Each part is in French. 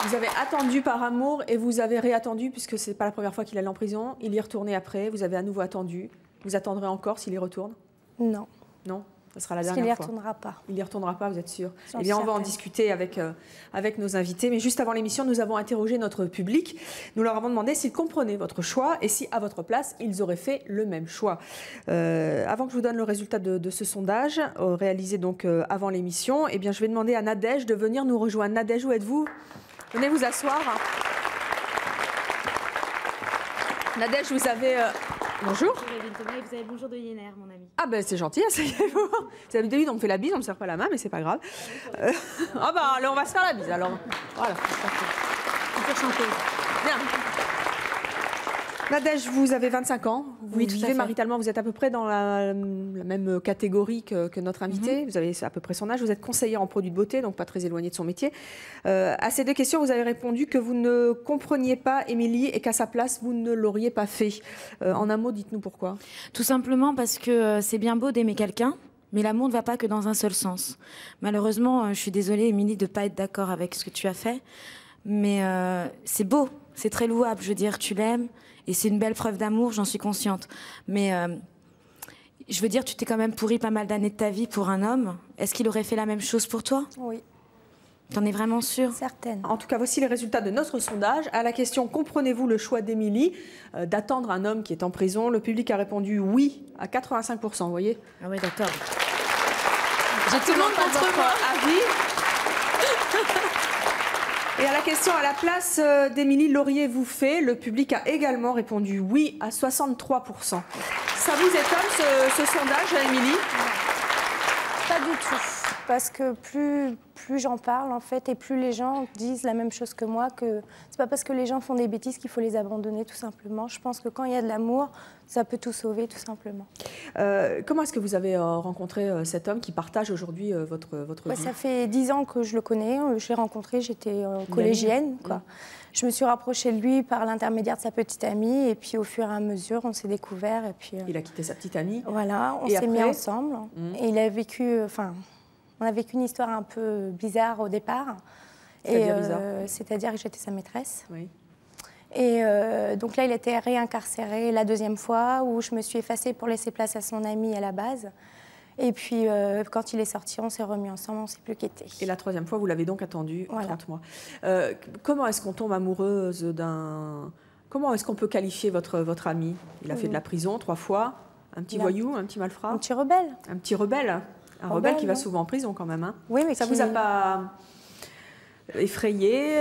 Vous avez attendu par amour et vous avez réattendu, puisque ce n'est pas la première fois qu'il allait en prison. Il y est retourné après, vous avez à nouveau attendu. Vous attendrez encore s'il y retourne? Non. Non? Ce sera la Parce dernière fois. Qu'il n'y retournera pas. Il n'y retournera pas, vous êtes sûr? J'en Eh bien, on suis va en certaine. discuter avec nos invités. Mais juste avant l'émission, nous avons interrogé notre public. Nous leur avons demandé s'ils comprenaient votre choix et si, à votre place, ils auraient fait le même choix. Avant que je vous donne le résultat de ce sondage, réalisé donc avant l'émission, eh bien, je vais demander à Nadège de venir nous rejoindre. Nadège, où êtes-vous? Venez vous asseoir. Nadège, vous avez... Bonjour. Vous avez bonjour de Yener, mon ami. Ah ben c'est gentil, asseyez-vous. Vous avez dit, on me fait la bise, on ne me serre pas la main, mais c'est pas grave. Ah ben allez, on va se faire la bise alors. Voilà. Future chanteuse. Bien. Nadège, vous avez 25 ans, vous Oui, tout à vivez fait. maritalement, vous êtes à peu près dans la même catégorie que notre invité, vous avez à peu près son âge, vous êtes conseillère en produits de beauté, donc pas très éloigné de son métier. À ces deux questions, vous avez répondu que vous ne compreniez pas Émilie et qu'à sa place, vous ne l'auriez pas fait. En un mot, dites-nous pourquoi. Tout simplement parce que c'est bien beau d'aimer quelqu'un, mais l'amour ne va pas que dans un seul sens. Malheureusement, je suis désolée, Émilie, de ne pas être d'accord avec ce que tu as fait, mais c'est beau, c'est très louable, je veux dire, tu l'aimes, et c'est une belle preuve d'amour, j'en suis consciente. Mais je veux dire, tu t'es quand même pourri pas mal d'années de ta vie pour un homme. Est-ce qu'il aurait fait la même chose pour toi? Oui. T'en es vraiment sûre? Certaine. En tout cas, voici les résultats de notre sondage. À la question « Comprenez-vous le choix d'Émilie d'attendre un homme qui est en prison ?» Le public a répondu oui à 85%, vous voyez. Ah oui, d'accord. J'ai tout le monde contre moi. Avis. Et à la question « À la place d'Émilie, l'auriez-vous fait ?» Le public a également répondu oui à 63%. Ça vous étonne ce sondage, Émilie? Pas du tout. Parce que plus j'en parle, en fait, et plus les gens disent la même chose que moi, que c'est pas parce que les gens font des bêtises qu'il faut les abandonner, tout simplement. Je pense que quand il y a de l'amour, ça peut tout sauver, tout simplement. Comment est-ce que vous avez rencontré cet homme qui partage aujourd'hui votre vie? Ça fait 10 ans que je le connais. Je l'ai rencontré, j'étais collégienne, quoi. Je me suis rapprochée de lui par l'intermédiaire de sa petite amie, et puis au fur et à mesure, on s'est découverts. Et puis, il a quitté sa petite amie. Voilà, on s'est mis ensemble. Et il a vécu... on a vécu une histoire un peu bizarre au départ. C'est-à-dire que j'étais sa maîtresse. Oui. Et donc là, il était réincarcéré la deuxième fois, où je me suis effacée pour laisser place à son ami à la base. Et puis, quand il est sorti, on s'est remis ensemble, on ne s'est plus quittés. Et la troisième fois, vous l'avez donc attendu 30 mois. Comment est-ce qu'on tombe amoureuse d'un... Comment est-ce qu'on peut qualifier votre ami? Il a fait de la prison 3 fois, un petit voyou, un petit malfrat. Un petit rebelle. Un petit rebelle. Un rebelle qui va souvent en prison quand même. Hein. Oui, mais ça vous a pas effrayé,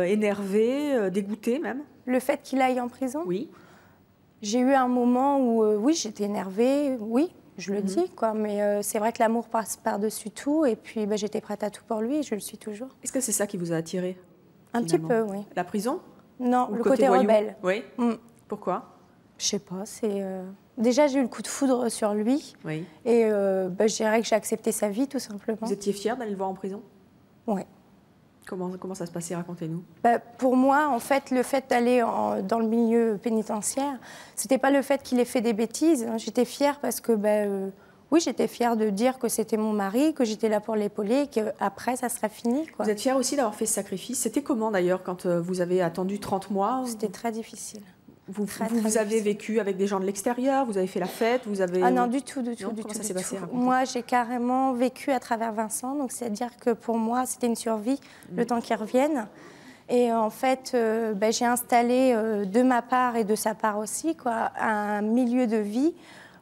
énervé, dégoûté même? Le fait qu'il aille en prison? Oui. J'ai eu un moment où, oui, j'étais énervée, oui, je le dis, quoi. Mais c'est vrai que l'amour passe par-dessus tout. Et puis, j'étais prête à tout pour lui et je le suis toujours. Est-ce que c'est ça qui vous a attiré? Un petit peu, oui. La prison? Non, le côté rebelle. Oui. Pourquoi? Je sais pas, c'est... Déjà, j'ai eu le coup de foudre sur lui. Oui. Et je dirais que j'ai accepté sa vie, tout simplement. Vous étiez fière d'aller le voir en prison? Oui. Comment ça se passait? Racontez-nous. Pour moi, en fait, le fait d'aller dans le milieu pénitentiaire, c'était pas le fait qu'il ait fait des bêtises. J'étais fière parce que, oui, j'étais fière de dire que c'était mon mari, que j'étais là pour l'épauler, qu'après, ça serait fini, quoi. Vous êtes fière aussi d'avoir fait ce sacrifice. C'était comment, d'ailleurs, quand vous avez attendu 30 mois? C'était très difficile. Vous avez vécu avec des gens de l'extérieur? Vous avez fait la fête? Ah non, du tout, du tout. Comment ça s'est passé? Moi, j'ai carrément vécu à travers Vincent. Donc, c'est-à-dire que pour moi, c'était une survie, le temps qu'il revienne. Et en fait, j'ai installé de ma part et de sa part aussi, quoi, un milieu de vie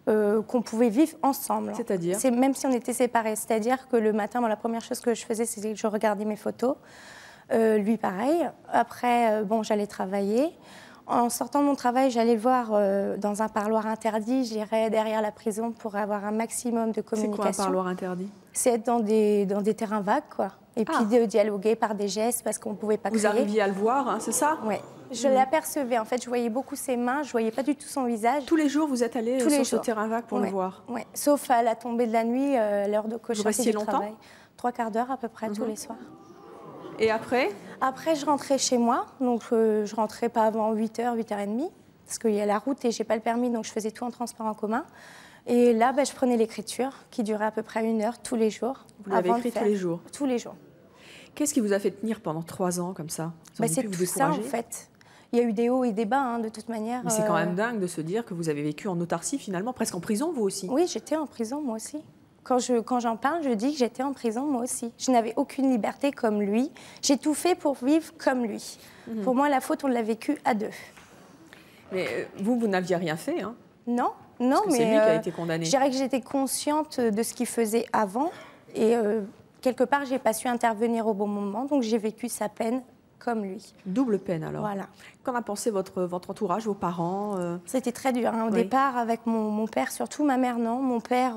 qu'on pouvait vivre ensemble. C'est-à-dire? Même si on était séparés. C'est-à-dire que le matin, la première chose que je faisais, c'était que je regardais mes photos. Lui, pareil. Après, j'allais travailler. En sortant de mon travail, j'allais le voir dans un parloir interdit. J'irais derrière la prison pour avoir un maximum de communication. C'est quoi un parloir interdit? C'est être dans des terrains vagues, quoi. Et puis de dialoguer par des gestes parce qu'on ne pouvait pas crier. Vous arriviez à le voir, hein, c'est ça? Oui. Je l'apercevais. En fait, je voyais beaucoup ses mains. Je ne voyais pas du tout son visage. Tous les jours, vous êtes allé sur ce terrain vague pour le voir? Oui. Sauf à la tombée de la nuit, l'heure de coucher. Vous restiez longtemps? 3 quarts d'heure à peu près tous les soirs. Et après? Après, je rentrais chez moi. Donc, je rentrais pas avant 8h, 8h30. Parce qu'il y a la route et je n'ai pas le permis. Donc, je faisais tout en transport en commun. Et là, je prenais l'écriture qui durait à peu près 1 heure tous les jours. Vous l'avez écrit tous les jours? Tous les jours. Qu'est-ce qui vous a fait tenir pendant 3 ans comme ça? C'est tout ça, en fait. Il y a eu des hauts et des bas, hein, de toute manière. Mais c'est quand même dingue de se dire que vous avez vécu en autarcie, finalement, presque en prison, vous aussi. Oui, j'étais en prison, moi aussi. Quand j'en parle, je dis que j'étais en prison, moi aussi. Je n'avais aucune liberté comme lui. J'ai tout fait pour vivre comme lui. Pour moi, la faute, on l'a vécue à 2. Mais vous n'aviez rien fait, hein? Non, non, mais c'est lui qui a été condamné. Je dirais que j'étais consciente de ce qu'il faisait avant. Et quelque part, je n'ai pas su intervenir au bon moment. Donc, j'ai vécu sa peine comme lui. Double peine, alors. Voilà. Qu'en a pensé votre entourage, vos parents? C'était très dur. Hein. Au départ, avec mon père, surtout ma mère, non. Mon père,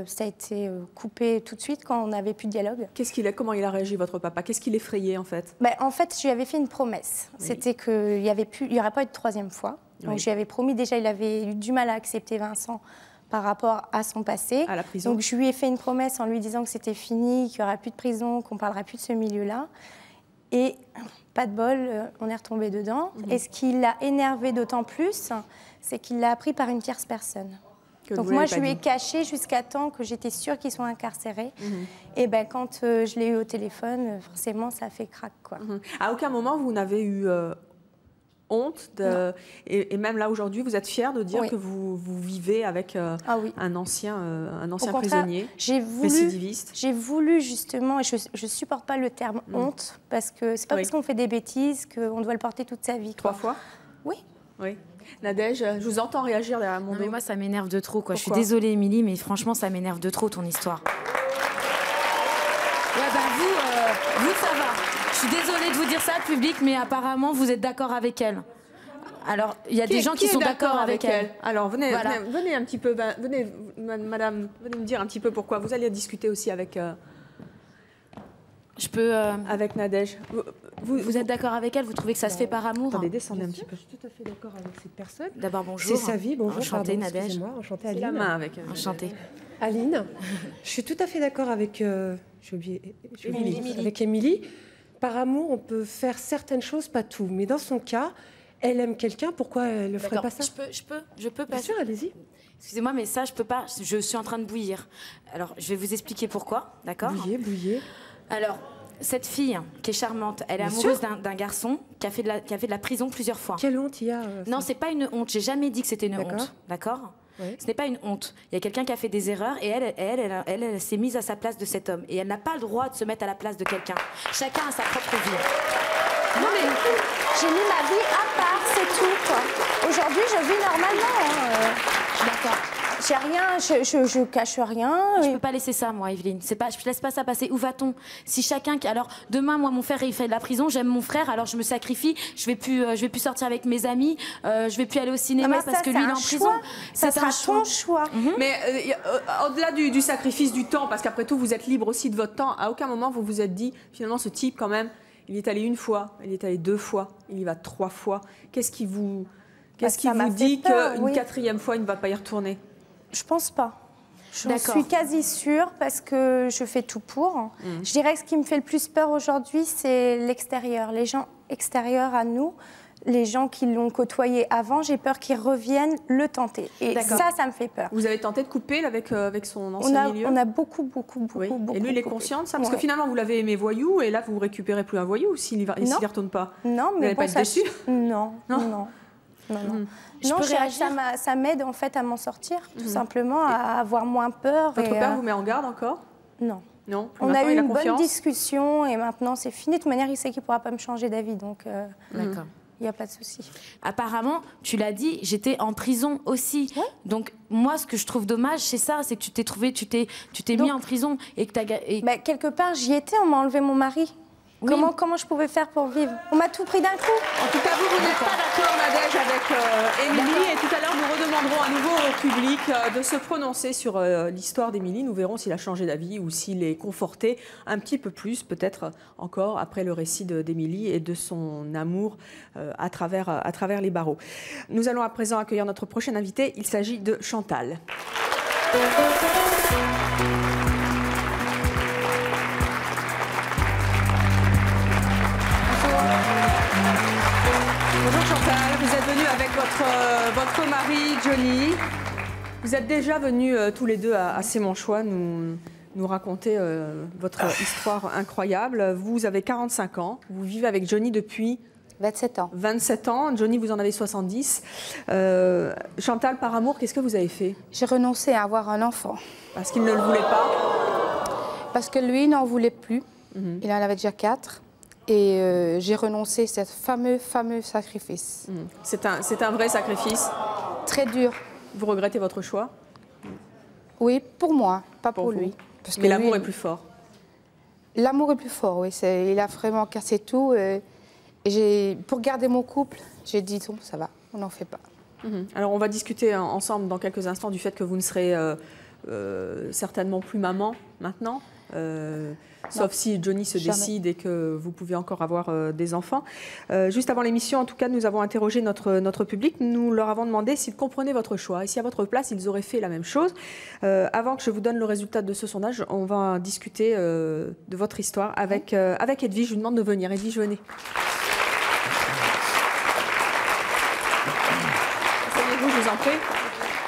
ça a été coupé tout de suite quand on n'avait plus de dialogue. Comment il a réagi, votre papa? Qu'est-ce qui l'effrayait, en fait? En fait, je lui avais fait une promesse. Oui. C'était qu'il n'y aurait pas eu de 3e fois. Donc, oui. Je lui avais promis, déjà, il avait eu du mal à accepter Vincent par rapport à son passé. À la prison. Donc, je lui ai fait une promesse en lui disant que c'était fini, qu'il n'y aurait plus de prison, qu'on ne parlera plus de ce milieu-là. Et pas de bol, on est retombé dedans. Et ce qui l'a énervé d'autant plus, c'est qu'il l'a appris par une tierce personne. Donc moi, je lui ai caché jusqu'à temps que j'étais sûre qu'il soit incarcéré. Et quand je l'ai eu au téléphone, forcément, ça a fait crac, quoi. À aucun moment, vous n'avez eu honte et même là, aujourd'hui, vous êtes fière de dire que vous vivez avec un ancien prisonnier récidiviste? J'ai voulu justement, et je ne supporte pas le terme honte, parce que c'est pas parce qu'on fait des bêtises qu'on doit le porter toute sa vie. 3 fois? Oui. Oui. Nadège, je vous entends réagir derrière mon dos. Mais moi, ça m'énerve de trop, quoi. Je suis désolée, Émilie, mais franchement, ça m'énerve de trop, ton histoire. Vous, ça va. Je suis désolée de vous dire ça, public, mais apparemment, vous êtes d'accord avec elle. Alors, il y a des gens qui sont d'accord avec elle. Alors, venez un petit peu, venez, madame, venez me dire un petit peu pourquoi. Vous allez discuter aussi avec... Je peux... Avec Nadège. Vous êtes d'accord avec elle? Vous trouvez que ça se fait par amour? Attendez, descendez un petit peu. Je suis tout à fait d'accord avec cette personne. D'abord, bonjour. C'est sa vie, bonjour. Enchantée, Nadège. Enchantée, Aline. La main avec Enchantée. Aline, je suis tout à fait d'accord avec... avec Émilie. Par amour, on peut faire certaines choses, pas tout. Mais dans son cas, elle aime quelqu'un, pourquoi elle ne ferait pas ça? Je peux pas. Bien sûr, allez-y. Excusez-moi, mais ça, je peux pas. Je suis en train de bouillir. Alors, je vais vous expliquer pourquoi, d'accord? Bouillez. Alors, cette fille qui est charmante, elle est amoureuse d'un garçon qui a fait de la prison plusieurs fois. Quelle honte il y a Non, c'est pas une honte. J'ai jamais dit que c'était une honte, d'accord? Oui. Ce n'est pas une honte. Il y a quelqu'un qui a fait des erreurs et elle s'est mise à sa place de cet homme. Et elle n'a pas le droit de se mettre à la place de quelqu'un. Chacun a sa propre vie. Non, mais j'ai mis ma vie à part, c'est tout, quoi. Aujourd'hui, je vis normalement. D'accord. J'ai rien, je cache rien. Je peux pas laisser ça, moi, Evelyne. Je laisse pas ça passer. Où va-t-on? Si chacun... Alors, demain, moi, mon frère, il fait de la prison, j'aime mon frère, alors je me sacrifie, je vais plus sortir avec mes amis, je vais plus aller au cinéma parce que lui, il est en prison. Ça sera ton choix. Mais au-delà du sacrifice du temps, parce qu'après tout, vous êtes libre aussi de votre temps, à aucun moment, vous vous êtes dit, finalement, ce type, quand même, il est allé 1 fois, il est allé 2 fois, il y va 3 fois. Qu'est-ce qui vous dit qu'une 4e fois, il ne va pas y retourner? Je pense pas. Je suis quasi sûre parce que je fais tout pour. Je dirais que ce qui me fait le plus peur aujourd'hui, c'est l'extérieur. Les gens extérieurs à nous, les gens qui l'ont côtoyé avant, j'ai peur qu'ils reviennent le tenter. Et ça me fait peur. Vous avez tenté de couper avec son ancien milieu? On a beaucoup. Et lui, il est conscient de ça? Parce que finalement, vous l'avez aimé voyou et là, vous ne récupérez plus un voyou s'il n'y retourne pas? Non, mais vous n'allez pas être déçu? Non. Non, ça m'aide en fait à m'en sortir, tout simplement, à avoir moins peur. Votre père vous met en garde encore? Non. Non. On a eu une bonne discussion et maintenant c'est fini. De toute manière, il sait qu'il ne pourra pas me changer d'avis, donc d'accord. Il n'y a pas de souci. Apparemment, tu l'as dit, j'étais en prison aussi. Ouais. Donc moi, ce que je trouve dommage, c'est ça, c'est que tu t'es mis en prison et que quelque part, j'y étais. On m'a enlevé mon mari. Oui. Comment je pouvais faire pour vivre? On m'a tout pris d'un coup. En tout cas, vous n'êtes pas d'accord, Nadège, avec Émilie. Et tout à l'heure, nous redemanderons à nouveau au public de se prononcer sur l'histoire d'Émilie. Nous verrons s'il a changé d'avis ou s'il est conforté un petit peu plus, peut-être encore, après le récit d'Émilie et de son amour à travers les barreaux. Nous allons à présent accueillir notre prochaine invitée. Il s'agit de Chantal. Bonjour Chantal, vous êtes venue avec votre mari Johnny. Vous êtes déjà venus tous les deux à Sémonchois nous nous raconter votre histoire incroyable. Vous avez 45 ans, vous vivez avec Johnny depuis 27 ans. 27 ans. Johnny, vous en avez 70. Chantal, par amour, qu'est-ce que vous avez fait? J'ai renoncé à avoir un enfant. Parce qu'il ne le voulait pas? Parce que lui n'en voulait plus. Il en avait déjà 4. Et j'ai renoncé à ce fameux sacrifice. C'est un vrai sacrifice? Très dur. Vous regrettez votre choix? Oui, pour moi, pas pour vous. lui. Parce que Mais l'amour lui, est plus fort? L'amour est plus fort, oui. Il a vraiment cassé tout. Pour garder mon couple, j'ai dit, non, ça va, on n'en fait pas. Alors, on va discuter ensemble dans quelques instants du fait que vous ne serez certainement plus maman maintenant. Sauf si Johnny se décide et que vous pouvez encore avoir des enfants. Juste avant l'émission, en tout cas, nous avons interrogé notre public. Nous leur avons demandé s'ils comprenaient votre choix et si à votre place, ils auraient fait la même chose. Avant que je vous donne le résultat de ce sondage, on va discuter de votre histoire avec Edwige. Je vous demande de venir. Edwige, venez. Asseyez-vous, je vous en prie.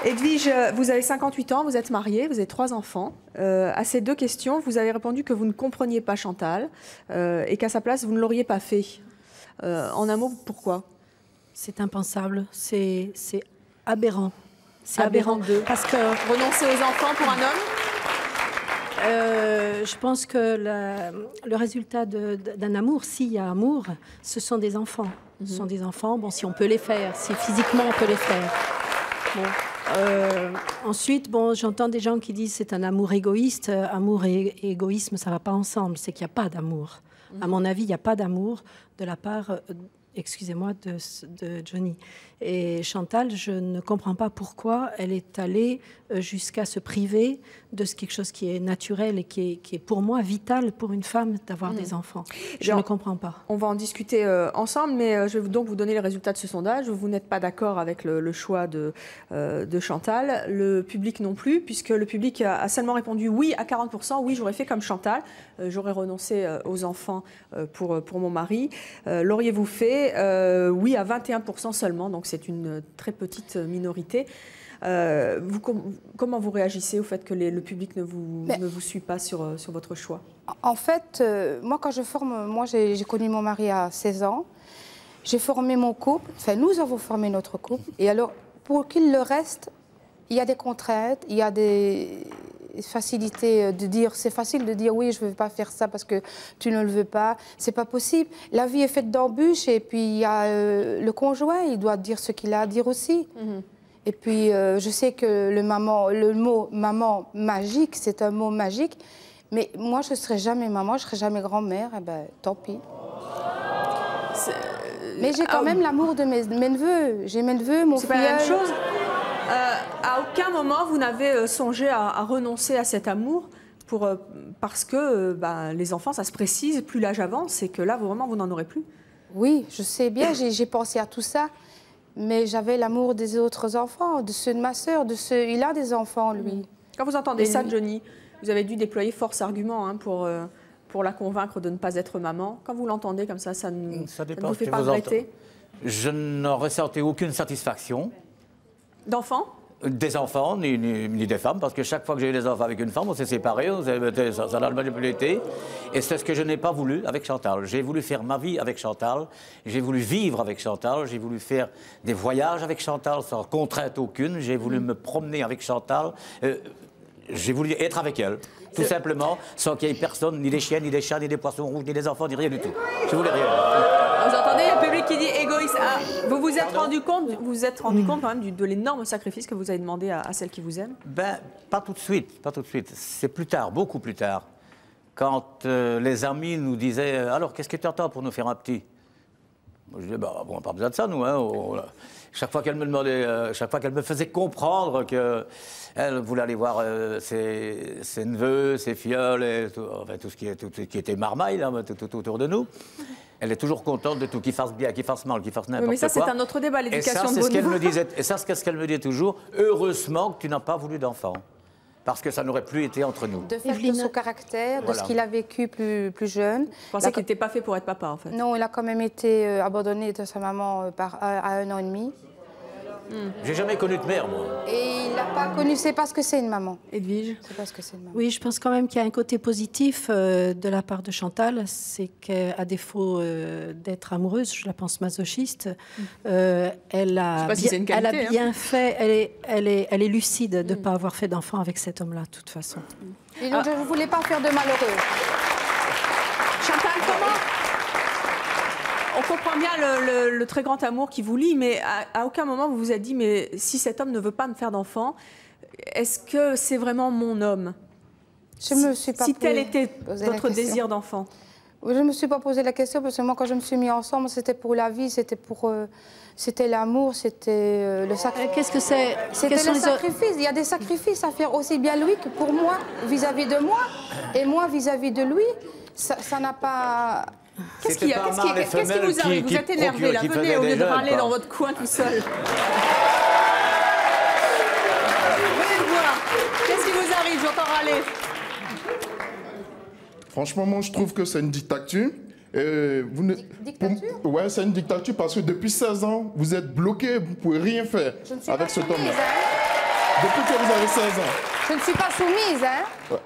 Edwige, vous avez 58 ans, vous êtes mariée, vous avez 3 enfants. À ces 2 questions, vous avez répondu que vous ne compreniez pas Chantal et qu'à sa place, vous ne l'auriez pas fait. En un mot, pourquoi? C'est impensable, c'est aberrant. C'est Aberrant parce que renoncer aux enfants pour un homme? je pense que le résultat d'un amour, s'il y a amour, ce sont des enfants. Ce sont des enfants, bon, si on peut les faire, si physiquement on peut les faire. Bon. Ensuite, bon, j'entends des gens qui disent c'est un amour égoïste. Amour et égoïsme, ça ne va pas ensemble. C'est qu'il n'y a pas d'amour. À mon avis, il n'y a pas d'amour de la part, excusez-moi, de Johnny. Et Chantal, je ne comprends pas pourquoi elle est allée jusqu'à se priver de quelque chose qui est naturel et qui est pour moi vital pour une femme d'avoir des enfants. Je ne comprends pas. On va en discuter ensemble, mais je vais donc vous donner les résultats de ce sondage. Vous n'êtes pas d'accord avec le choix de Chantal, le public non plus, puisque le public a seulement répondu oui à 40%. Oui, j'aurais fait comme Chantal, j'aurais renoncé aux enfants pour mon mari. L'auriez-vous fait? Oui à 21% seulement, donc c'est une très petite minorité. Comment vous réagissez au fait que le public ne vous suit pas sur votre choix? En fait, moi, j'ai connu mon mari à 16 ans. J'ai formé mon couple. Enfin, nous avons formé notre couple. Et alors, pour qu'il le reste, il y a des contraintes, il y a des facilités de dire. C'est facile de dire oui, je ne veux pas faire ça parce que tu ne le veux pas. C'est pas possible. La vie est faite d'embûches et puis il y a le conjoint, il doit dire ce qu'il a à dire aussi. Et puis, je sais que le mot maman magique, c'est un mot magique. Mais moi, je ne serai jamais maman, je ne serai jamais grand-mère. Eh bien, tant pis. Mais j'ai quand même l'amour de mes neveux. J'ai mes neveux, mon filleul. C'est pas la même chose. À aucun moment, vous n'avez songé à renoncer à cet amour parce que les enfants, ça se précise, plus l'âge avance et que là, vraiment, vous n'en aurez plus. Oui, je sais bien, j'ai pensé à tout ça. Mais j'avais l'amour des autres enfants, de ceux de ma sœur, il a des enfants, lui. Quand vous entendez ça, Johnny, vous avez dû déployer force argument pour la convaincre de ne pas être maman. Quand vous l'entendez comme ça ne vous fait pas regretter? Je n'en ressentais aucune satisfaction. D'enfants? Des enfants, ni des femmes, parce que chaque fois que j'ai eu des enfants avec une femme, on s'est séparés, ça a manipulé. Et c'est ce que je n'ai pas voulu avec Chantal. J'ai voulu faire ma vie avec Chantal, j'ai voulu vivre avec Chantal, j'ai voulu faire des voyages avec Chantal sans contrainte aucune, j'ai voulu me promener avec Chantal, j'ai voulu être avec elle, tout simplement, sans qu'il y ait personne, ni des chiens, ni des chats, ni des poissons rouges, ni des enfants, ni rien du tout. Je voulais rien. Vous entendez, il y a le public qui dit égoïste. Vous vous êtes rendu compte quand même de l'énorme sacrifice que vous avez demandé à celle qui vous aime? Pas tout de suite, pas tout de suite. C'est plus tard, beaucoup plus tard. Quand les amis nous disaient « Alors, qu'est-ce que tu attends pour nous faire un petit ?» Je disais « on n'a pas besoin de ça, nous. Hein. » Chaque fois qu'elle me demandait, chaque fois qu'elle me faisait comprendre qu'elle voulait aller voir ses neveux, ses filleuls, et tout ce qui était marmaille là, tout autour de nous, elle est toujours contente de tout, qu'il fasse bien, qu'il fasse mal, qu'il fasse n'importe quoi. Mais ça, c'est un autre débat, l'éducation de vos neveux. Et ça, c'est ce qu'elle me disait toujours. Heureusement que tu n'as pas voulu d'enfant. Parce que ça n'aurait plus été entre nous. De fait, de son caractère, de ce qu'il a vécu plus jeune. Vous pensez qu'il n'était pas fait pour être papa, en fait? Non, il a quand même été abandonné de sa maman à 1 an et demi. J'ai jamais connu de mère, moi. Et il l'a pas connu, c'est parce que c'est une maman. Edwige? C'est parce que c'est une maman. Oui, je pense quand même qu'il y a un côté positif de la part de Chantal, c'est qu'à défaut d'être amoureuse, je la pense masochiste, elle a, pas si c'est une elle a qualité, bien fait, elle est lucide de ne pas avoir fait d'enfant avec cet homme-là, de toute façon. Et donc, je ne voulais pas faire de malheureux. Chantal, comment? On comprend bien le très grand amour qui vous lie, mais à aucun moment vous vous êtes dit, mais si cet homme ne veut pas me faire d'enfant, est-ce que c'est vraiment mon homme? Je me suis pas Si tel posé était la votre question. désir d'enfant. Oui, je ne me suis pas posé la question parce que moi, quand je me suis mis ensemble, c'était pour la vie, c'était l'amour, c'était le sacrifice. Qu'est-ce que c'est? C'était le sacrifice. Il y a des sacrifices à faire aussi bien lui que pour moi, vis-à-vis de moi, et moi vis-à-vis de lui. Ça n'a pas... Qu'est-ce qui vous arrive? Vous êtes énervé là, venez au lieu de râler dans votre coin tout seul. Venez me voir. Qu'est-ce qui vous arrive? J'entends râler. Franchement, moi, je trouve que c'est une dictature. Dictature? Ouais, c'est une dictature parce que depuis 16 ans, vous êtes bloqué, vous ne pouvez rien faire avec cet homme-là. Depuis que vous avez 16 ans. Je ne suis pas soumise, hein. Ouais.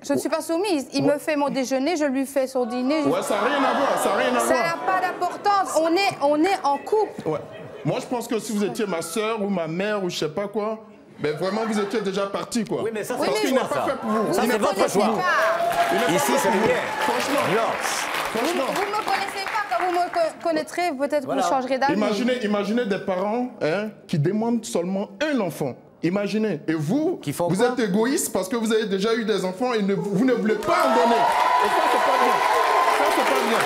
Je ne suis pas soumise. Il me fait mon déjeuner, je lui fais son dîner. Ouais, ça n'a rien à voir, ça n'a rien à Ça voir. n'a pas d'importance. On est en couple. Ouais. Moi, je pense que si vous étiez ma soeur ou ma mère ou je sais pas quoi, ben vraiment, vous étiez déjà parti, quoi. Oui, mais ça, parce c'est qu'il votre n'est choix, pas ça. fait pour vous. Ça, Il c'est n'est pas votre fait pour choix. vous. Il n'est pas Ici, fait c'est pour le vous. mien. Franchement. Non. Franchement. Vous ne me connaissez pas. Quand vous me connaîtrez, peut-être vous changerez d'avis. Imaginez des parents qui demandent seulement un enfant. Imaginez. Et vous, vous êtes égoïste parce que vous avez déjà eu des enfants et vous ne voulez pas en donner. Et ça, c'est pas bien. Ça, c'est pas bien.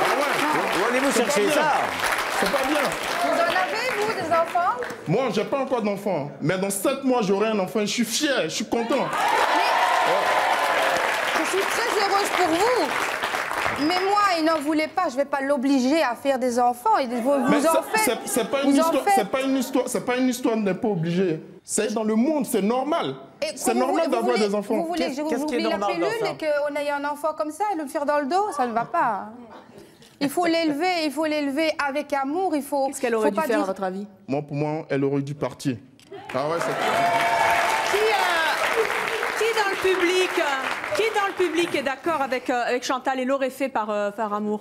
Ah ouais. Où allez-vous chercher ça? C'est pas bien. Vous en avez, vous, des enfants? Moi, j'ai pas encore d'enfant. Mais dans 7 mois, j'aurai un enfant. Je suis fier, je suis content. Je suis très heureuse pour vous. Mais moi, il n'en voulait pas. Je ne vais pas l'obliger à faire des enfants. Et vous en faites. C'est pas une histoire. C'est pas une histoire de ne pas obligé. C'est dans le monde, c'est normal. C'est normal d'avoir des enfants. Vous voulez que je vous oublie la pilule et qu'on ait un enfant comme ça et le faire dans le dos? Ça ne va pas. Il faut l'élever avec amour. Qu'est-ce qu'elle aurait dû faire, à votre avis? Moi, pour moi, elle aurait dû partir. Ah ouais, c'est... Qui dans le public est d'accord avec Chantal et l'aurait fait par amour?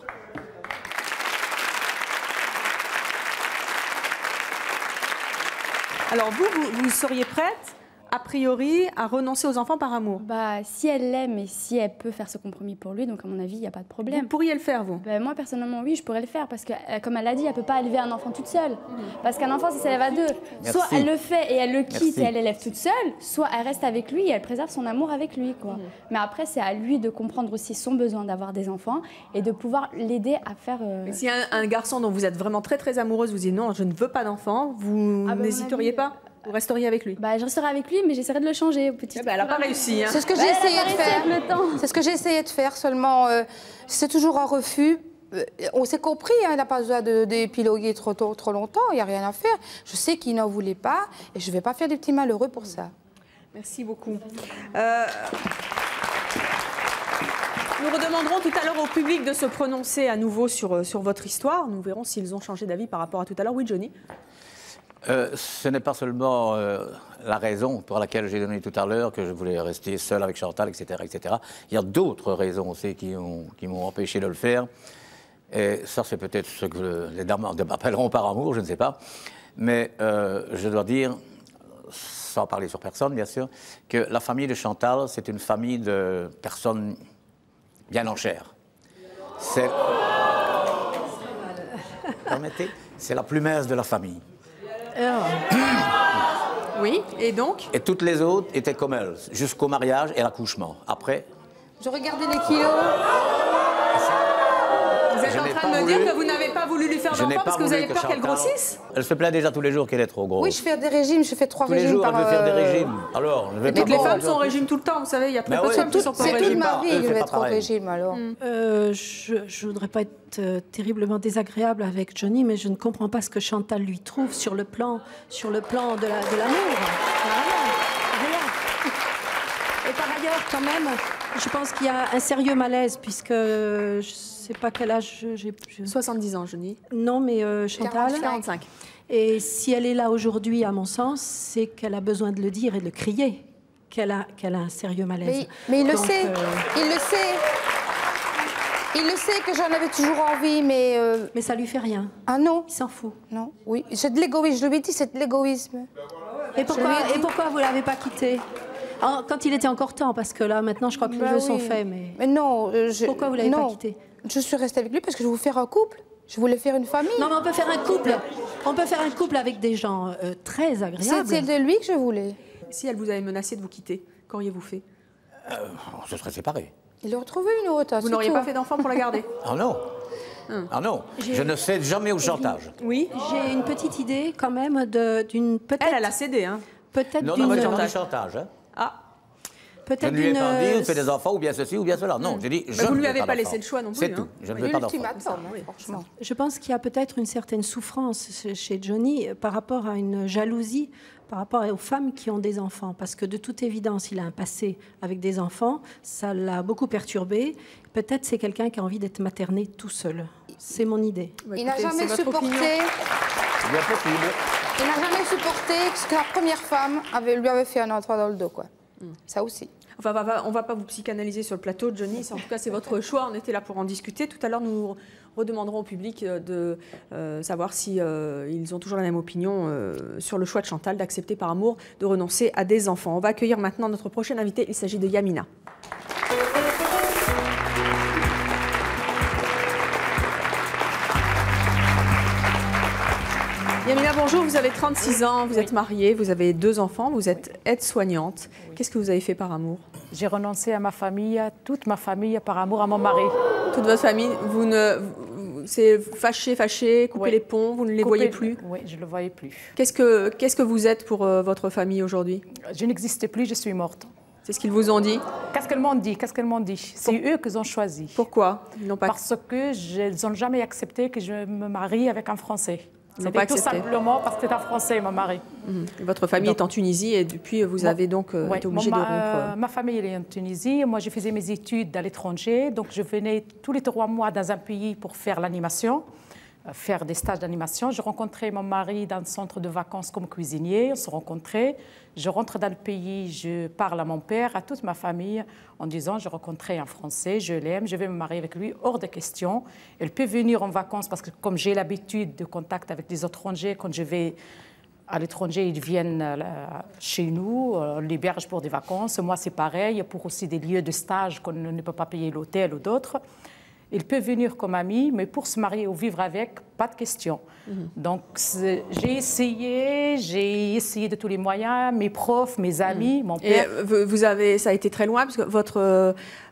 Alors vous seriez prête, a priori, à renoncer aux enfants par amour? Bah, si elle l'aime et si elle peut faire ce compromis pour lui, donc à mon avis, il n'y a pas de problème. Vous pourriez le faire, vous? Bah, moi, personnellement, oui, je pourrais le faire parce que, comme elle l'a dit, elle ne peut pas élever un enfant toute seule. Parce qu'un enfant, ça s'élève à deux. Merci. Soit elle le fait et elle le quitte Merci. et elle l'élève toute seule, soit elle reste avec lui et elle préserve son amour avec lui, quoi. Mais après, c'est à lui de comprendre aussi son besoin d'avoir des enfants et de pouvoir l'aider à faire... Mais s'il y a un garçon dont vous êtes vraiment très très amoureuse, vous dites non, je ne veux pas d'enfant, vous n'hésiteriez pas? Vous resteriez avec lui? Bah, je resterai avec lui, mais j'essaierai de le changer. Elle n'a pas réussi. Hein. C'est ce que j'ai essayé de faire. C'est ce que j'ai essayé de faire, seulement c'est toujours un refus. On s'est compris, hein, il n'a pas besoin d'épiloguer trop longtemps, il n'y a rien à faire. Je sais qu'il n'en voulait pas et je ne vais pas faire des petits malheureux pour ça. Merci beaucoup. Nous redemanderons tout à l'heure au public de se prononcer à nouveau sur votre histoire. Nous verrons s'ils ont changé d'avis par rapport à tout à l'heure. Oui, Johnny? Ce n'est pas seulement la raison pour laquelle j'ai donné tout à l'heure que je voulais rester seul avec Chantal, etc., etc. Il y a d'autres raisons aussi qui m'ont empêché de le faire. Et ça, c'est peut-être ce que les dames appelleront par amour, je ne sais pas. Mais je dois dire, sans parler sur personne, bien sûr, que la famille de Chantal, c'est une famille de personnes bien en chair. C'est... Permettez, c'est la plus mince de la famille. Oui, et donc? Et toutes les autres étaient comme elle, jusqu'au mariage et l'accouchement. Après... Je regardais les kilos. Vous êtes en train de me dire que vous n'avez pas voulu lui faire d'enfant parce que vous avez peur qu'elle grossisse? Elle se plaint déjà tous les jours qu'elle est trop grosse. Oui, je fais des régimes, je fais 3 tous les régimes jours, par... elle veut faire des régimes. Alors, je vais pas Toutes les boire, femmes sont au régime tout le temps, vous savez, il y a très peu de femmes qui sont pas au C'est toute régime. ma vie que je c'est vais pas être au pareil. régime, alors. Je ne voudrais pas être terriblement désagréable avec Johnny, mais je ne comprends pas ce que Chantal lui trouve sur le plan de l'amour. Rien. Et par ailleurs, quand même, je pense qu'il y a un sérieux malaise, puisque je ne sais pas quel âge j'ai... 70 ans, Johnny. Non, mais Chantal... 45. Et si elle est là aujourd'hui, à mon sens, c'est qu'elle a besoin de le dire et de le crier, qu'elle a un sérieux malaise. Mais il le sait, il le sait. Il le sait que j'en avais toujours envie, mais... Mais ça lui fait rien. Ah non. Il s'en fout. Non, oui. C'est de l'égoïsme, je lui ai dit, c'est de l'égoïsme. Et pourquoi vous ne l'avez pas quitté? Quand il était encore temps, parce que là, maintenant, je crois que les vœux sont faits, mais non, pourquoi vous ne l'avez pas quitté? Je suis restée avec lui parce que je voulais faire un couple. Je voulais faire une famille. Non, mais on peut faire un couple. On peut faire un couple avec des gens très agréables. C'est de lui que je voulais. Si elle vous avait menacé de vous quitter, qu'auriez-vous fait? On se serait séparés. Il a retrouvé une autre. Vous n'auriez pas fait d'enfant pour la garder? Ah non. Ah non, je ne cède jamais au chantage. Oui, j'ai une petite idée quand même d'une peut-être... Elle a cédé, hein? Peut-être non, d'une... Non, mais chantage, hein. Ah. Je ne lui ai pas dit, fais des enfants, ou bien ceci, ou bien cela. Non, j'ai dit, vous ne lui avez pas laissé le choix non plus. C'est tout, je ne veux pas d'enfants. Franchement. Je pense qu'il y a peut-être une certaine souffrance chez Johnny par rapport à une jalousie, par rapport aux femmes qui ont des enfants. Parce que de toute évidence, il a un passé avec des enfants, ça l'a beaucoup perturbé. Peut-être c'est quelqu'un qui a envie d'être materné tout seul. C'est mon idée. Il n'a jamais supporté... C'est bien possible. Il n'a jamais supporté ce que la première femme lui avait fait un endroit dans le dos, quoi. Ça aussi. Enfin, on ne va pas vous psychanalyser sur le plateau, Johnny. En tout cas, c'est votre choix. On était là pour en discuter. Tout à l'heure, nous redemanderons au public de savoir si ils ont toujours la même opinion sur le choix de Chantal d'accepter par amour de renoncer à des enfants. On va accueillir maintenant notre prochain invité. Il s'agit de Yamina. Yamina, bonjour, vous avez 36 ans, vous êtes mariée, vous avez 2 enfants, vous êtes aide-soignante. Qu'est-ce que vous avez fait par amour? J'ai renoncé à ma famille, à toute ma famille, par amour à mon mari. Toute votre famille, c'est fâché, couper les ponts, vous ne les voyez plus? Oui, je ne le voyais plus. Qu'est-ce que vous êtes pour votre famille aujourd'hui? Je n'existe plus, je suis morte. C'est ce qu'ils vous ont dit? Qu'est-ce qu'elles m'ont dit? C'est eux qui ont choisi. Pourquoi? Ils n'ont pas... Parce qu'ils n'ont jamais accepté que je me marie avec un Français. C'était tout simplement parce que c'était un Français, mon mari. Votre famille est en Tunisie et depuis, vous avez donc été obligé de rompre. Ma famille elle est en Tunisie. Moi, je faisais mes études à l'étranger. Donc, je venais tous les 3 mois dans un pays pour faire l'animation, faire des stages d'animation. Je rencontrais mon mari dans un centre de vacances comme cuisinier. On se rencontrait. Je rentre dans le pays, je parle à mon père, à toute ma famille, en disant je rencontrais un Français, je l'aime, je vais me marier avec lui, hors de question. Elle peut venir en vacances parce que comme j'ai l'habitude de contact avec des étrangers, quand je vais à l'étranger, ils viennent chez nous, on l'héberge pour des vacances. Moi, c'est pareil, pour aussi des lieux de stage qu'on ne peut pas payer l'hôtel ou d'autres. Il peut venir comme ami, mais pour se marier ou vivre avec, pas de question. Donc, j'ai essayé de tous les moyens, mes profs, mes amis, mon père. Et ça a été très loin, parce que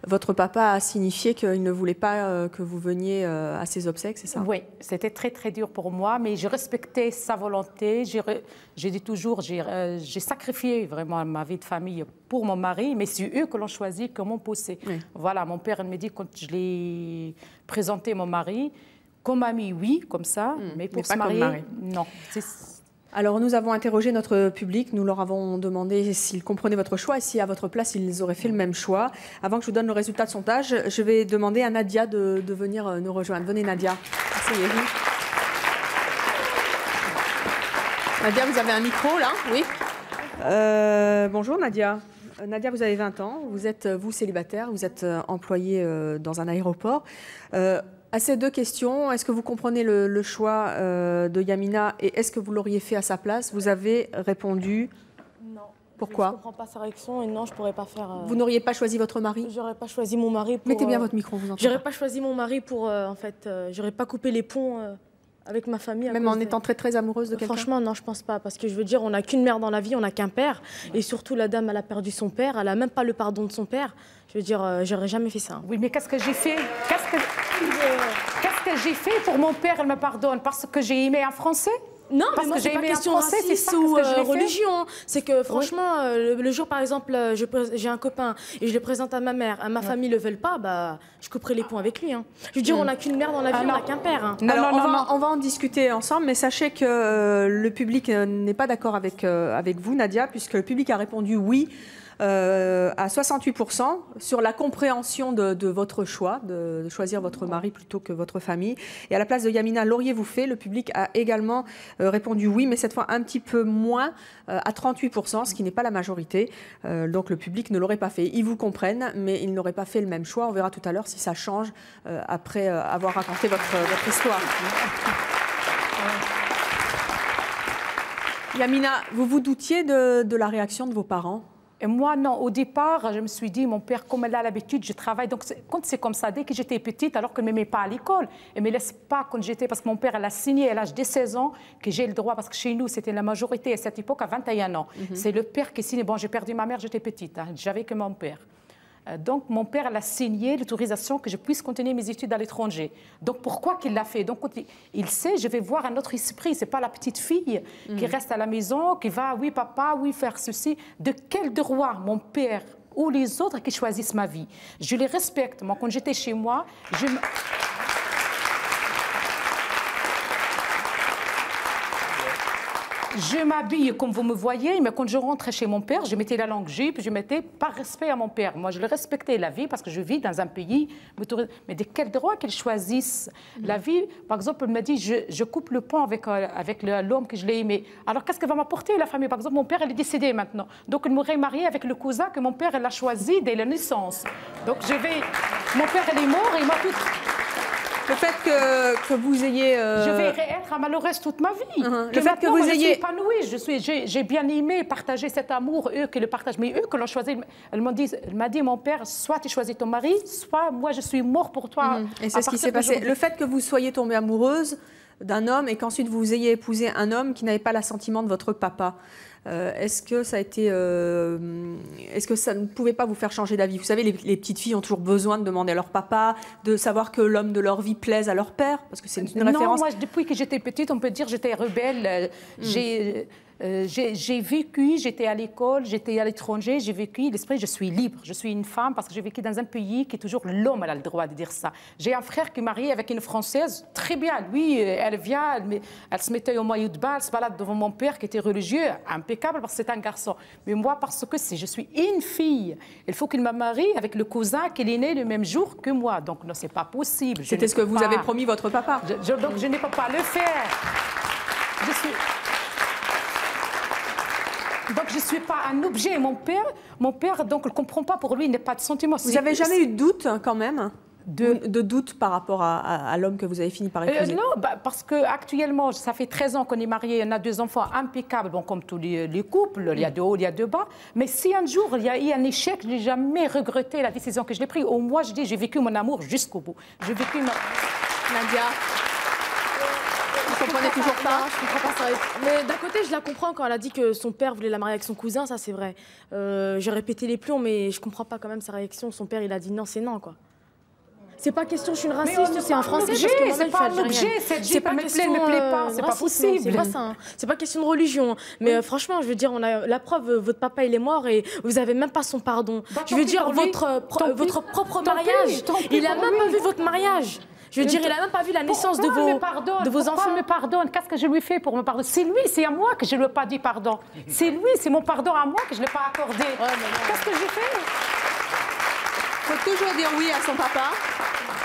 votre papa a signifié qu'il ne voulait pas que vous veniez à ses obsèques, c'est ça? Oui, c'était très, très dur pour moi, mais j'ai respecté sa volonté. J'ai dit toujours, j'ai sacrifié vraiment ma vie de famille pour mon mari, mais c'est eux que l'ont choisi, qui m'ont poussé. Oui. Voilà, mon père me dit, quand je l'ai présenté mon mari, comme ami, oui, comme ça, mais pour se marier, non. Alors, nous avons interrogé notre public, nous leur avons demandé s'ils comprenaient votre choix et si, à votre place, ils auraient fait le même choix. Avant que je vous donne le résultat de sondage, je vais demander à Nadia de venir nous rejoindre. Venez, Nadia. Asseyez-vous. Nadia, vous avez un micro, là? Oui. Bonjour, Nadia. Nadia, vous avez 20 ans, vous êtes, vous, célibataire, vous êtes employée dans un aéroport. À ces 2 questions, est-ce que vous comprenez le choix de Yamina et est-ce que vous l'auriez fait à sa place? Vous avez répondu... Non. Pourquoi? Je ne comprends pas sa réaction et non, je ne pourrais pas faire... Vous n'auriez pas choisi votre mari? Je n'aurais pas choisi mon mari pour... Mettez bien votre micro, vous entendez. Je n'aurais pas choisi mon mari pour, en fait, je n'aurais pas coupé les ponts avec ma famille. Même en étant très, très amoureuse de quelqu'un? Franchement, non, je ne pense pas. Parce que je veux dire, on n'a qu'une mère dans la vie, on n'a qu'un père. Et surtout, la dame, elle a perdu son père, elle n'a même pas le pardon de son père. Je veux dire, j'aurais jamais fait ça. Oui, mais qu'est-ce que j'ai fait? Qu'est-ce que j'ai fait pour mon père, elle me pardonne? Parce que j'ai aimé un Français? Non, mais moi, c'est pas question raciste ou religion. C'est que, franchement, le jour, par exemple, j'ai un copain et je le présente à ma mère, à ma famille ne le veulent pas, bah, je couperai les ponts avec lui. Hein. Je veux dire, on n'a qu'une mère dans la vie, on n'a qu'un père. Hein. Alors, on va en discuter ensemble, mais sachez que le public n'est pas d'accord avec vous, Nadia, puisque le public a répondu oui à 68% sur la compréhension de votre choix, de choisir votre mari plutôt que votre famille. Et à la place de Yamina, l'auriez-vous fait? Le public a également répondu oui, mais cette fois un petit peu moins, à 38%, ce qui n'est pas la majorité. Donc le public ne l'aurait pas fait. Ils vous comprennent, mais ils n'auraient pas fait le même choix. On verra tout à l'heure si ça change après avoir raconté votre histoire. Yamina, vous vous doutiez de la réaction de vos parents? Et moi, non. Au départ, je me suis dit, mon père, comme elle a l'habitude, je travaille. Donc, quand c'est comme ça, dès que j'étais petite, alors qu'elle ne me met pas à l'école, elle ne me laisse pas quand j'étais... Parce que mon père, elle a signé à l'âge de 16 ans que j'ai le droit, parce que chez nous, c'était la majorité à cette époque à 21 ans. C'est le père qui signe. Bon, j'ai perdu ma mère, j'étais petite. Hein, j'avais que mon père. Donc, mon père elle a signé l'autorisation que je puisse continuer mes études à l'étranger. Donc, pourquoi qu'il l'a fait? Donc, quand il sait, je vais voir un autre esprit. Ce n'est pas la petite fille qui reste à la maison, qui va, oui, papa, oui, faire ceci. De quel droit mon père ou les autres qui choisissent ma vie? Je les respecte. Moi, quand j'étais chez moi, je m'habille comme vous me voyez, mais quand je rentrais chez mon père, je mettais la longue jupe, je mettais par respect à mon père. Moi, je le respectais, la vie, parce que je vis dans un pays... Mais de quel droit qu'ils choisissent la vie? Par exemple, elle m'a dit, je coupe le pont avec l'homme que je l'ai aimé. Alors, qu'est-ce que va m'apporter la famille? Par exemple, mon père, elle est décédé maintenant. Donc, il m'aurait mariée avec le cousin que mon père, elle a choisi dès la naissance. Donc, mon père, elle est mort, et il m'a tout... Le fait que vous ayez... Je vais être malheureuse toute ma vie. Le fait que vous ayez... Je suis épanouie, j'ai bien aimé partager cet amour, eux qui le partagent, mais eux qui l'ont choisi. Elle m'a dit, mon père, soit tu choisis ton mari, soit moi je suis mort pour toi. Et c'est ce qui s'est passé. Le fait que vous soyez tombée amoureuse d'un homme et qu'ensuite vous ayez épousé un homme qui n'avait pas l'assentiment de votre papa, est-ce que ça a été, est-ce que ça ne pouvait pas vous faire changer d'avis? Vous savez, les petites filles ont toujours besoin de demander à leur papa, de savoir que l'homme de leur vie plaise à leur père, parce que c'est une référence. Non, moi, depuis que j'étais petite, on peut dire que j'étais rebelle. J'ai vécu, j'étais à l'école, j'étais à l'étranger, j'ai vécu l'esprit, je suis libre. Je suis une femme parce que j'ai vécu dans un pays qui est toujours l'homme, elle a le droit de dire ça. J'ai un frère qui est marié avec une Française, très bien. Lui, elle vient, elle se mettait au maillot de bain, elle se balade devant mon père qui était religieux, impeccable parce que c'est un garçon. Mais moi, parce que je suis une fille, il faut qu'il me marie avec le cousin qui est né le même jour que moi. Donc, non, c'est pas possible. C'était ce que vous avez promis votre papa. Donc, je ne peux pas le faire. Donc, je ne suis pas un objet. Mon père, donc, ne comprend pas. Pour lui, il n'a pas de sentiments. Vous n'avez jamais eu de doute, quand même, de doute par rapport à l'homme que vous avez fini par épouser? Non, parce qu'actuellement, ça fait 13 ans qu'on est mariés, on a 2 enfants impeccables, bon, comme tous les couples, il y a de haut, il y a de bas. Mais si un jour, il y a eu un échec, je n'ai jamais regretté la décision que je l'ai prise. Au moins, je dis, j'ai vécu mon amour jusqu'au bout. J'ai vécu Nadia, vous comprenez toujours pas? Non, je comprends pas ça. Mais d'un côté, je la comprends quand elle a dit que son père voulait la marier avec son cousin, ça c'est vrai. J'ai répété les plombs, mais je comprends pas quand même sa réaction. Son père, il a dit non, c'est non, quoi. C'est pas question, je suis une raciste, c'est un français. C'est pas un objet, c'est pas question, me plaît pas, c'est pas possible. C'est pas ça, hein. C'est pas question de religion. Mais franchement, je veux dire, on a la preuve, votre papa il est mort et vous avez même pas ce pardon. Je veux dire, votre propre mariage, il a même pas vu votre mariage. Je veux dire, il n'a même pas vu la naissance de vos enfants. Pourquoi me pardonne? Qu'est-ce que je lui fais pour me pardonner? C'est lui, c'est à moi que je ne lui ai pas dit pardon. C'est lui, c'est mon pardon à moi que je ne l'ai pas accordé. Qu'est-ce que j'ai fait? Il faut toujours dire oui à son papa.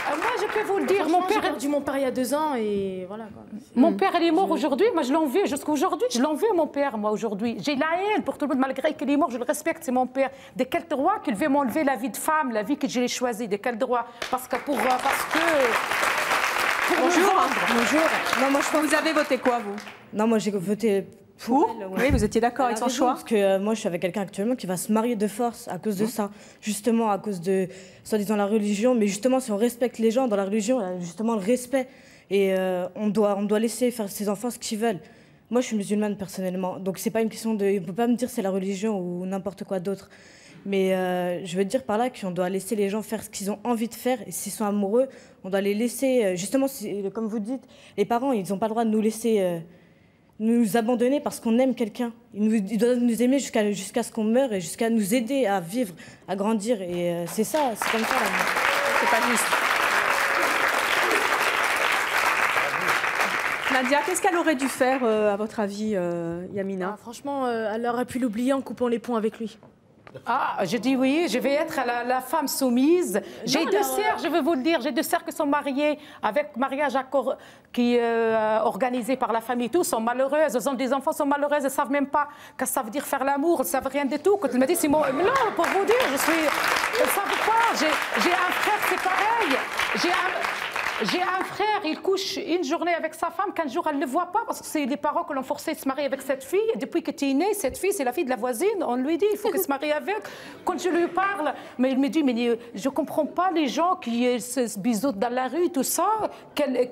Moi, je peux vous le dire. Mon père a perdu mon père il y a 2 ans et voilà. Quoi. Mon père, il est mort aujourd'hui. Moi, je l'en veux. Jusqu'à aujourd'hui, je l'en veux, mon père, moi, aujourd'hui. J'ai la haine pour tout le monde, malgré qu'il est mort. Je le respecte, c'est mon père. De quel droit qu'il veut m'enlever la vie de femme, la vie que j'ai choisie? De quel droit? Parce que... Bonjour. Bonjour. Non, moi, vous avez voté quoi, vous? Non, moi, j'ai voté... Pour elle, ouais. Oui, vous étiez d'accord avec son choix? Parce que moi, je suis avec quelqu'un actuellement qui va se marier de force à cause de ça. Justement, à cause de, soi-disant, la religion. Mais justement, si on respecte les gens dans la religion, il y a justement le respect. Et on doit laisser faire ses enfants ce qu'ils veulent. Moi, je suis musulmane, personnellement. Donc, c'est pas une question de... On ne peut pas me dire c'est la religion ou n'importe quoi d'autre. Mais je veux dire par là qu'on doit laisser les gens faire ce qu'ils ont envie de faire. Et s'ils sont amoureux, on doit les laisser... Justement, comme vous dites, les parents, ils n'ont pas le droit de nous laisser... nous abandonner parce qu'on aime quelqu'un. Ils doivent nous aimer jusqu'à ce qu'on meure et jusqu'à nous aider à vivre, à grandir. Et c'est ça, c'est comme ça. C'est pas juste. Nadia, qu'est-ce qu'elle aurait dû faire, à votre avis, Yamina? Franchement, elle aurait pu l'oublier en coupant les ponts avec lui. Ah, je dis oui, je vais être la femme soumise. J'ai deux sœurs, je veux vous le dire, j'ai deux sœurs qui sont mariées avec mariage qui est organisé par la famille. Tous sont malheureuses, elles ont des enfants, sont malheureuses, elles ne savent même pas ce que ça veut dire faire l'amour, elles ne savent rien du tout. Quand elles me disent, non, pour vous dire, elles ne savent pas. J'ai un frère, c'est pareil. J'ai un frère, il couche une journée avec sa femme, 15 jours, elle ne le voit pas parce que c'est les parents qui l'ont forcé de se marier avec cette fille. Et depuis que tu es née, cette fille, c'est la fille de la voisine. On lui dit, il faut qu'elle se marie avec. Quand je lui parle, mais il me dit, mais je ne comprends pas les gens qui se bisoutent dans la rue, tout ça. Quel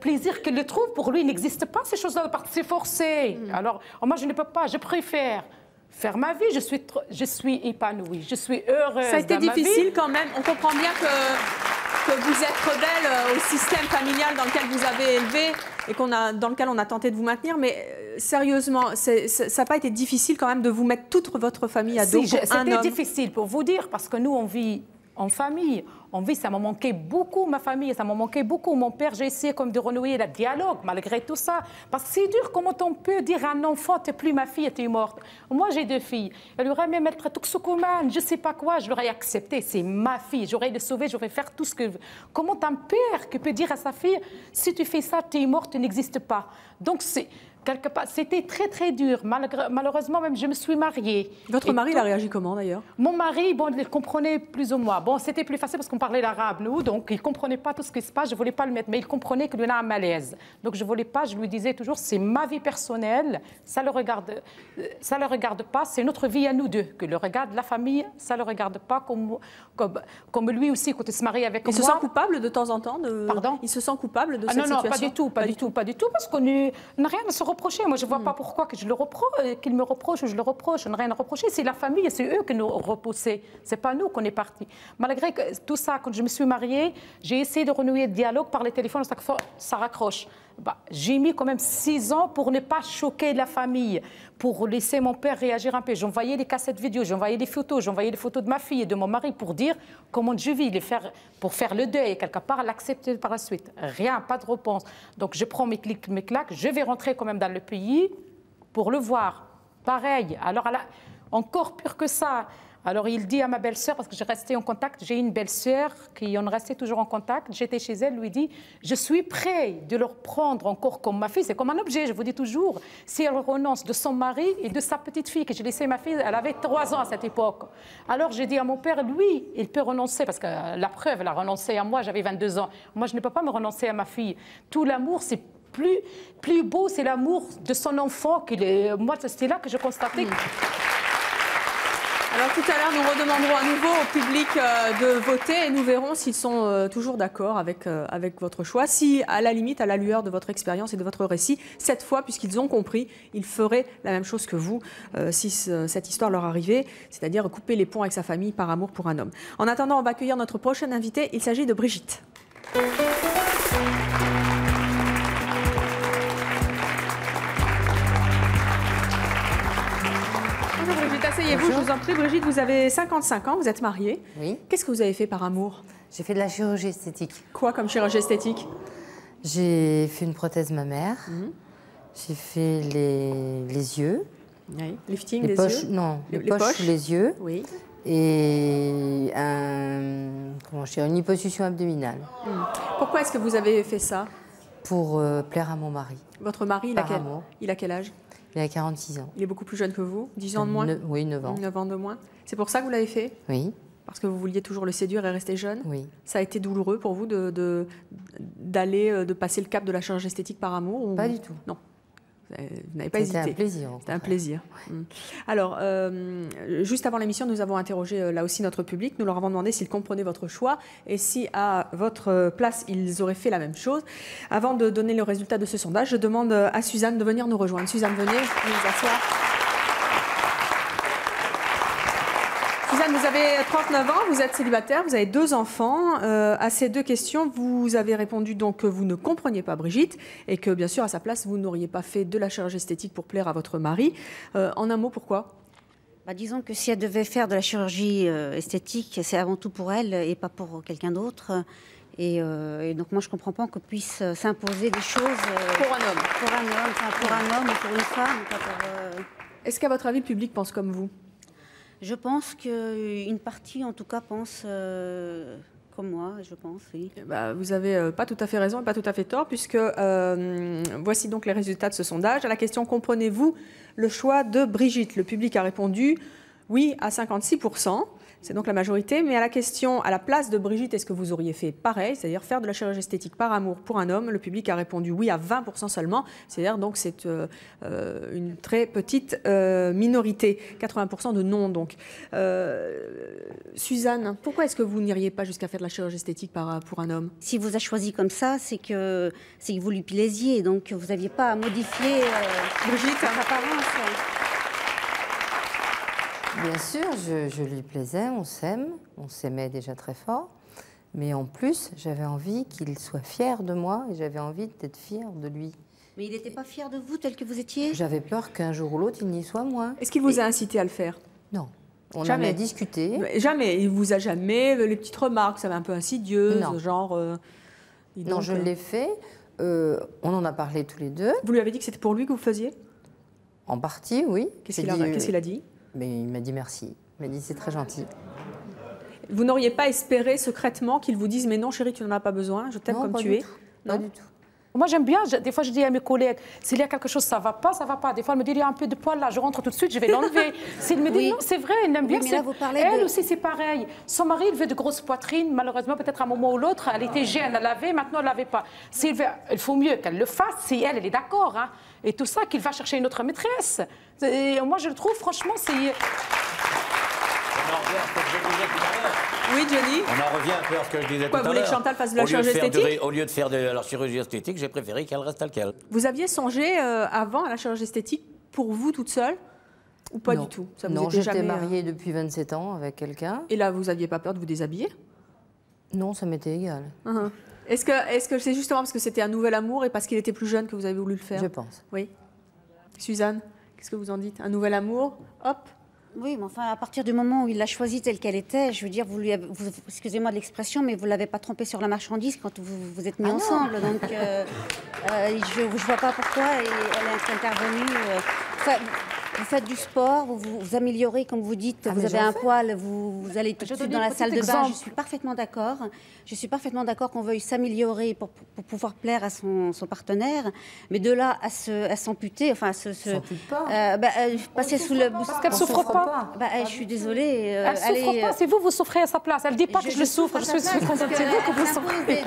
plaisir qu'ils le trouvent. Pour lui, il n'existe pas ces choses-là, parce que c'est forcé. Alors, moi, je ne peux pas, je préfère faire ma vie, je suis épanouie, je suis heureuse. Ça a été difficile quand même. On comprend bien que vous êtes rebelle au système familial dans lequel vous avez élevé et dans lequel on a tenté de vous maintenir. Mais sérieusement, ça n'a pas été difficile quand même de vous mettre toute votre famille à dos pour un homme? C'était difficile pour vous dire, parce que nous, on vit en famille. Ça m'a manqué beaucoup, ma famille, ça m'a manqué beaucoup. Mon père, j'ai essayé comme de renouer le dialogue, malgré tout ça. Parce que c'est dur, comment on peut dire à un enfant, t'es plus ma fille, t'es morte. Moi, j'ai deux filles. Elle aurait même être toxicomane, je sais pas quoi, je l'aurais accepté. C'est ma fille, j'aurais le sauver, j'aurais faire tout ce que... Comment un père qui peut dire à sa fille, si tu fais ça, t'es morte, tu n'existes pas. Donc, quelque part, c'était très, très dur. Malheureusement, même, je me suis mariée. Votre mari, il a réagi comment, d'ailleurs? Mon mari, bon, il comprenait plus ou moins. Bon, c'était plus facile parce qu'on parlait l'arabe, nous, donc il ne comprenait pas tout ce qui se passe. Je ne voulais pas le mettre, mais il comprenait qu'il y a un malaise. Donc, je ne voulais pas, je lui disais toujours, c'est ma vie personnelle, ça ne le regarde pas, c'est notre vie à nous deux. Que le regarde la famille, ça ne le regarde pas, comme lui aussi, quand il se marie avec moi. Il se sent coupable de temps en temps Pardon? Il se sent coupable de cette situation? Non, pas du tout, parce qu'on n'a rien à se reprocher. Moi, je ne vois pas pourquoi qu'il me reproche ou je le reproche. On n'a rien à reprocher. C'est la famille, c'est eux qui nous repoussent. Ce n'est pas nous qu'on est partis. Malgré que tout ça, quand je me suis mariée, j'ai essayé de renouer le dialogue par les téléphones. Chaque fois, ça raccroche. J'ai mis quand même 6 ans pour ne pas choquer la famille, pour laisser mon père réagir un peu. J'envoyais des cassettes vidéo, j'envoyais des photos, j'envoyais des photos de ma fille et de mon mari pour dire comment je vis, pour faire le deuil et quelque part l'accepter par la suite. Rien, pas de réponse. Donc je prends mes clics, mes claques, je vais rentrer quand même dans le pays pour le voir. Pareil, alors encore pire que ça. Alors il dit à ma belle-sœur, parce que j'ai resté en contact, j'ai une belle-sœur qui on restait toujours en contact, j'étais chez elle, lui dit, je suis prêt de le reprendre encore comme ma fille, c'est comme un objet, je vous dis toujours, si elle renonce de son mari et de sa petite fille, que j'ai laissé ma fille, elle avait 3 ans à cette époque. Alors j'ai dit à mon père, lui, il peut renoncer, parce que la preuve, elle a renoncé à moi, j'avais 22 ans. Moi, je ne peux pas me renoncer à ma fille. Tout l'amour, c'est plus beau, c'est l'amour de son enfant. Moi, c'est là que je constatais. Alors tout à l'heure, nous redemanderons à nouveau au public de voter et nous verrons s'ils sont toujours d'accord avec votre choix. Si, à la limite, à la lueur de votre expérience et de votre récit, cette fois, puisqu'ils ont compris, ils feraient la même chose que vous si cette histoire leur arrivait, c'est-à-dire couper les ponts avec sa famille par amour pour un homme. En attendant, on va accueillir notre prochaine invitée. Il s'agit de Brigitte. Asseyez-vous, je vous en prie. Brigitte, vous avez 55 ans, vous êtes mariée. Oui. Qu'est-ce que vous avez fait par amour? J'ai fait de la chirurgie esthétique. Quoi comme chirurgie esthétique? J'ai fait une prothèse mammaire. J'ai fait les yeux. Oui. Lifting les poches, yeux? Non, les poches sous les yeux. Oui. Et une liposuction abdominale. Pourquoi est-ce que vous avez fait ça? Pour plaire à mon mari. Votre mari, il a quel âge? Il a 46 ans. Il est beaucoup plus jeune que vous? 10 ans de moins? Oui, 9 ans. 9 ans de moins. C'est pour ça que vous l'avez fait? Oui. Parce que vous vouliez toujours le séduire et rester jeune? Oui. Ça a été douloureux pour vous de passer le cap de la chirurgie esthétique par amour? Pas du tout. Non. Vous n'avez pas hésité. C'était un plaisir. C'était un plaisir. Ouais. Alors, juste avant l'émission, nous avons interrogé là aussi notre public. Nous leur avons demandé s'ils comprenaient votre choix et si à votre place, ils auraient fait la même chose. Avant de donner le résultat de ce sondage, je demande à Suzanne de venir nous rejoindre. Suzanne, venez vous asseoir. Suzanne, vous avez 39 ans, vous êtes célibataire, vous avez 2 enfants. À ces 2 questions, vous avez répondu donc que vous ne compreniez pas Brigitte et que bien sûr, à sa place, vous n'auriez pas fait de la chirurgie esthétique pour plaire à votre mari. En un mot, pourquoi? Disons que si elle devait faire de la chirurgie esthétique, c'est avant tout pour elle et pas pour quelqu'un d'autre. Et donc moi, je ne comprends pas qu'on puisse s'imposer des choses... pour un homme. Pour un homme, enfin, pour un homme ou pour une femme, pas pour... Est-ce qu'à votre avis, le public pense comme vous? Je pense qu'une partie, en tout cas, pense comme moi, je pense, oui. Vous n'avez pas tout à fait raison et pas tout à fait tort, puisque voici donc les résultats de ce sondage. À la question « Comprenez-vous le choix de Brigitte ?» Le public a répondu oui à 56%. C'est donc la majorité, mais à la question, à la place de Brigitte, est-ce que vous auriez fait pareil, c'est-à-dire faire de la chirurgie esthétique par amour pour un homme? Le public a répondu oui à 20% seulement, c'est-à-dire donc c'est une très petite minorité, 80% de non donc. Suzanne, pourquoi est-ce que vous n'iriez pas jusqu'à faire de la chirurgie esthétique pour un homme? S'il vous a choisi comme ça, c'est que vous lui plaisiez, donc vous n'aviez pas à modifier Brigitte, votre apparence. Bien sûr, je lui plaisais, on s'aimait déjà très fort. Mais en plus, j'avais envie qu'il soit fier de moi et j'avais envie d'être fière de lui. Mais il n'était pas fier de vous tel que vous étiez? J'avais peur qu'un jour ou l'autre, il n'y soit moins. Est-ce qu'il vous a incité à le faire? Non. On jamais en a discuté. Jamais. Il vous a jamais les petites remarques, ça va un peu insidieuses, genre. Non, je l'ai fait. On en a parlé tous les deux. Vous lui avez dit que c'était pour lui que vous faisiez? En partie, oui. Qu'est-ce qu'il a dit? Mais il m'a dit merci. Il m'a dit c'est très gentil. Vous n'auriez pas espéré secrètement qu'il vous dise mais non chérie, tu n'en as pas besoin, je t'aime comme tu es? Non, pas du tout. Moi, j'aime bien, des fois, je dis à mes collègues, s'il y a quelque chose, ça ne va pas, ça ne va pas. Des fois, elle me dit, il y a un peu de poil là, je rentre tout de suite, je vais l'enlever. S'il me dit, non, c'est vrai, elle aime bien. Mais là, vous parlez elle aussi, c'est pareil. Son mari, il veut de grosses poitrines. Malheureusement, peut-être à un moment ou l'autre, elle était jeune, elle l'avait, maintenant, elle ne l'avait pas. Il faut mieux qu'elle le fasse, si elle est d'accord. Hein. Et tout ça, qu'il va chercher une autre maîtresse. Et moi, je le trouve, franchement, c'est... Oui, Johnny. On en revient un peu à ce que je disais tout à l'heure. Vous voulez que Chantal fasse de la chirurgie esthétique? Au lieu de faire de la chirurgie esthétique, j'ai préféré qu'elle reste telle qu'elle. Vous aviez songé avant à la chirurgie esthétique pour vous toute seule? Ou pas du tout? Non, j'étais mariée depuis 27 ans avec quelqu'un. Et là, vous n'aviez pas peur de vous déshabiller? Non, ça m'était égal. Est-ce que c'est justement parce que c'était un nouvel amour et parce qu'il était plus jeune que vous avez voulu le faire? Je pense. Oui. Suzanne, qu'est-ce que vous en dites? Un nouvel amour, hop. Oui, mais enfin, à partir du moment où il l'a choisie telle qu'elle était, je veux dire, excusez-moi de l'expression, mais vous ne l'avez pas trompée sur la marchandise quand vous vous êtes mis ensemble. Donc, je ne vois pas pourquoi elle est intervenue. Vous faites du sport, vous améliorez, comme vous dites, vous avez un poil, vous allez tout de suite dans la salle de bain. Je suis parfaitement d'accord. Je suis parfaitement d'accord qu'on veuille s'améliorer pour pouvoir plaire à son partenaire. Mais de là à s'amputer, enfin, passer sous le... Parce qu'elle ne souffre pas. Je suis désolée. Elle ne souffre pas, c'est vous, vous souffrez à sa place. Elle ne dit pas que je le souffre, je suis contente. C'est vous que vous souffrez.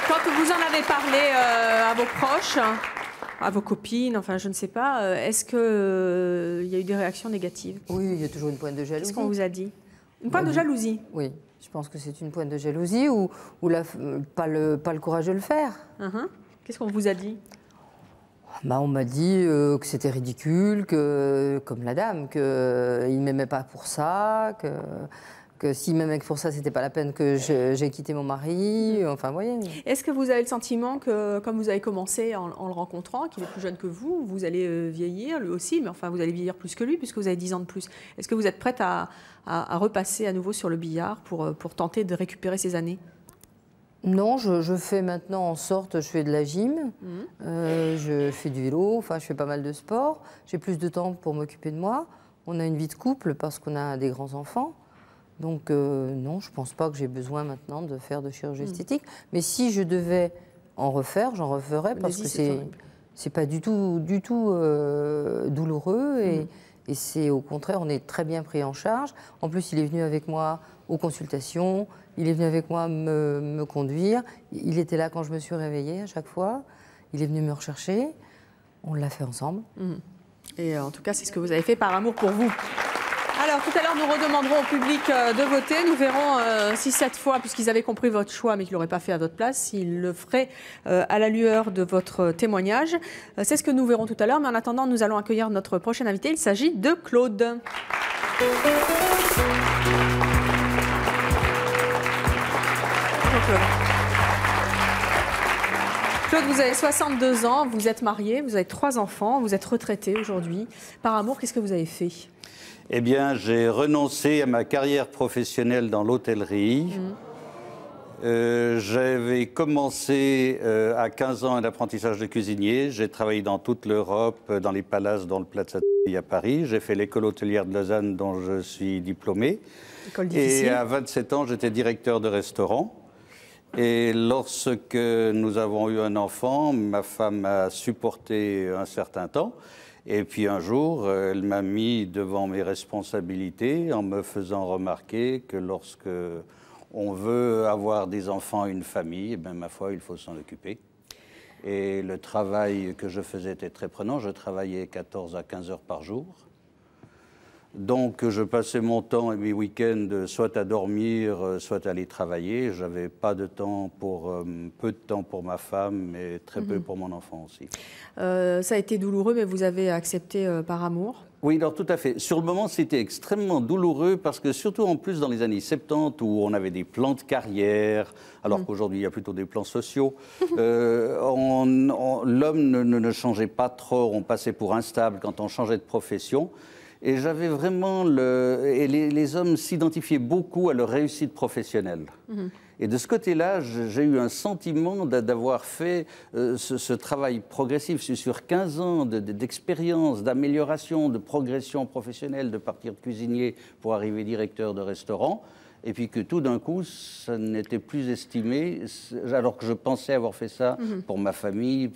Quand vous en avez parlé à vos proches, à vos copines, enfin je ne sais pas, est-ce qu'il y a eu des réactions négatives? Oui, il y a toujours une pointe de jalousie. Qu'est-ce qu'on vous a dit? Une pointe de jalousie? Oui, je pense que c'est une pointe de jalousie ou pas le courage de le faire. Qu'est-ce qu'on vous a dit? On m'a dit que c'était ridicule, comme la dame, qu'il ne m'aimait pas pour ça, que s'il m'aimait pour ça, c'était pas la peine que j'ai quitté mon mari. Enfin, vous voyez. Est-ce que vous avez le sentiment que, comme vous avez commencé en le rencontrant, qu'il est plus jeune que vous allez vieillir, lui aussi, mais enfin, vous allez vieillir plus que lui, puisque vous avez 10 ans de plus. Est-ce que vous êtes prête à repasser à nouveau sur le billard pour tenter de récupérer ces années? Non, je fais maintenant en sorte, je fais de la gym, je fais du vélo, enfin, je fais pas mal de sport. J'ai plus de temps pour m'occuper de moi. On a une vie de couple parce qu'on a des grands-enfants. Donc non, je ne pense pas que j'ai besoin maintenant de faire de chirurgie esthétique. Mais si je devais en refaire, j'en referais parce que c'est pas du tout douloureux et c'est au contraire, on est très bien pris en charge. En plus, il est venu avec moi aux consultations, il est venu avec moi me conduire. Il était là quand je me suis réveillée à chaque fois. Il est venu me rechercher. On l'a fait ensemble. Et en tout cas, c'est ce que vous avez fait par amour pour vous. Alors, tout à l'heure, nous redemanderons au public de voter. Nous verrons si cette fois, puisqu'ils avaient compris votre choix, mais qu'ils ne l'auraient pas fait à votre place, s'ils le feraient à la lueur de votre témoignage. C'est ce que nous verrons tout à l'heure. Mais en attendant, nous allons accueillir notre prochain invité. Il s'agit de Claude. Bonjour Claude. Claude, vous avez 62 ans, vous êtes marié, vous avez 3 enfants, vous êtes retraité aujourd'hui. Par amour, qu'est-ce que vous avez fait? Eh bien, j'ai renoncé à ma carrière professionnelle dans l'hôtellerie J'avais commencé à 15 ans un apprentissage de cuisinier. J'ai travaillé dans toute l'Europe, dans les palaces, dans le Plaza à Paris. J'ai fait l'école hôtelière de Lausanne dont je suis diplômé. École difficile. Et à 27 ans, j'étais directeur de restaurant. Et lorsque nous avons eu un enfant, ma femme a supporté un certain temps. Et puis un jour, elle m'a mis devant mes responsabilités en me faisant remarquer que lorsque on veut avoir des enfants et une famille, eh bien, ma foi, il faut s'en occuper. Et le travail que je faisais était très prenant. Je travaillais 14 à 15 heures par jour. Donc, je passais mon temps et mes week-ends soit à dormir, soit à aller travailler. Je n'avais pas de temps pour, peu de temps pour ma femme, mais très peu pour mon enfant aussi. Ça a été douloureux, mais vous avez accepté par amour? Oui, alors tout à fait. Sur le moment, c'était extrêmement douloureux parce que surtout en plus dans les années 70 où on avait des plans de carrière, alors qu'aujourd'hui il y a plutôt des plans sociaux, l'homme ne changeait pas trop, on passait pour instable quand on changeait de profession. Et j'avais vraiment et les hommes s'identifiaient beaucoup à leur réussite professionnelle. Et de ce côté-là, j'ai eu un sentiment d'avoir fait ce travail progressif sur 15 ans d'expérience, d'amélioration, de progression professionnelle, de partir de cuisinier pour arriver directeur de restaurant. Et puis que tout d'un coup, ça n'était plus estimé, alors que je pensais avoir fait ça pour ma famille,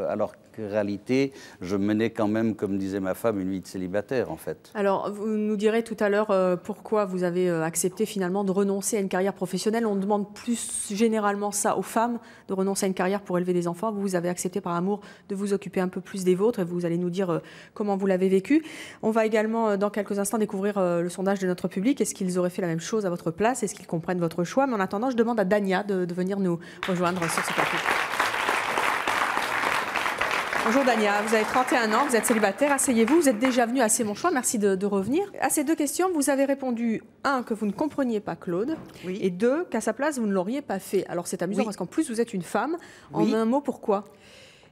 alors qu'en réalité, je menais quand même, comme disait ma femme, une vie de célibataire, en fait. Alors, vous nous direz tout à l'heure pourquoi vous avez accepté finalement de renoncer à une carrière professionnelle. On demande plus généralement ça aux femmes, de renoncer à une carrière pour élever des enfants. Vous avez accepté par amour de vous occuper un peu plus des vôtres et vous allez nous dire comment vous l'avez vécu. On va également, dans quelques instants, découvrir le sondage de notre public. Est-ce qu'ils auraient fait la même chose à votre place? Est-ce qu'ils comprennent votre choix? Mais en attendant, je demande à Dania de venir nous rejoindre sur ce plateau. Bonjour Dania, vous avez 31 ans, vous êtes célibataire, asseyez-vous, vous êtes déjà venu à C'est mon choix, merci de revenir. À ces deux questions, vous avez répondu, 1, que vous ne compreniez pas Claude, et 2, qu'à sa place, vous ne l'auriez pas fait. Alors c'est amusant parce qu'en plus, vous êtes une femme. En un mot, pourquoi?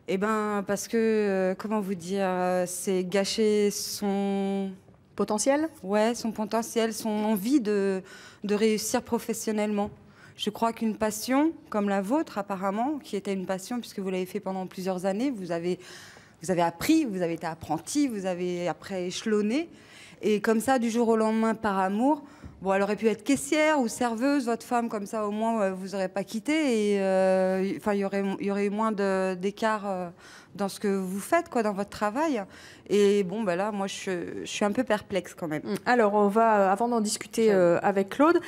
Eh bien, parce que, comment vous dire, c'est gâcher son... potentiel? Ouais, son potentiel, son envie de réussir professionnellement. Je crois qu'une passion comme la vôtre, apparemment, qui était une passion puisque vous l'avez fait pendant plusieurs années, vous avez appris, vous avez été apprenti, vous avez après échelonné. Et comme ça, du jour au lendemain, par amour, bon, elle aurait pu être caissière ou serveuse, votre femme, comme ça, au moins, vous n'aurez pas quitté. Et enfin, il y aurait eu moins d'écart dans ce que vous faites, quoi, dans votre travail. Et bon, ben là, moi, je suis un peu perplexe quand même. Alors, on va, avant d'en discuter avec Claude,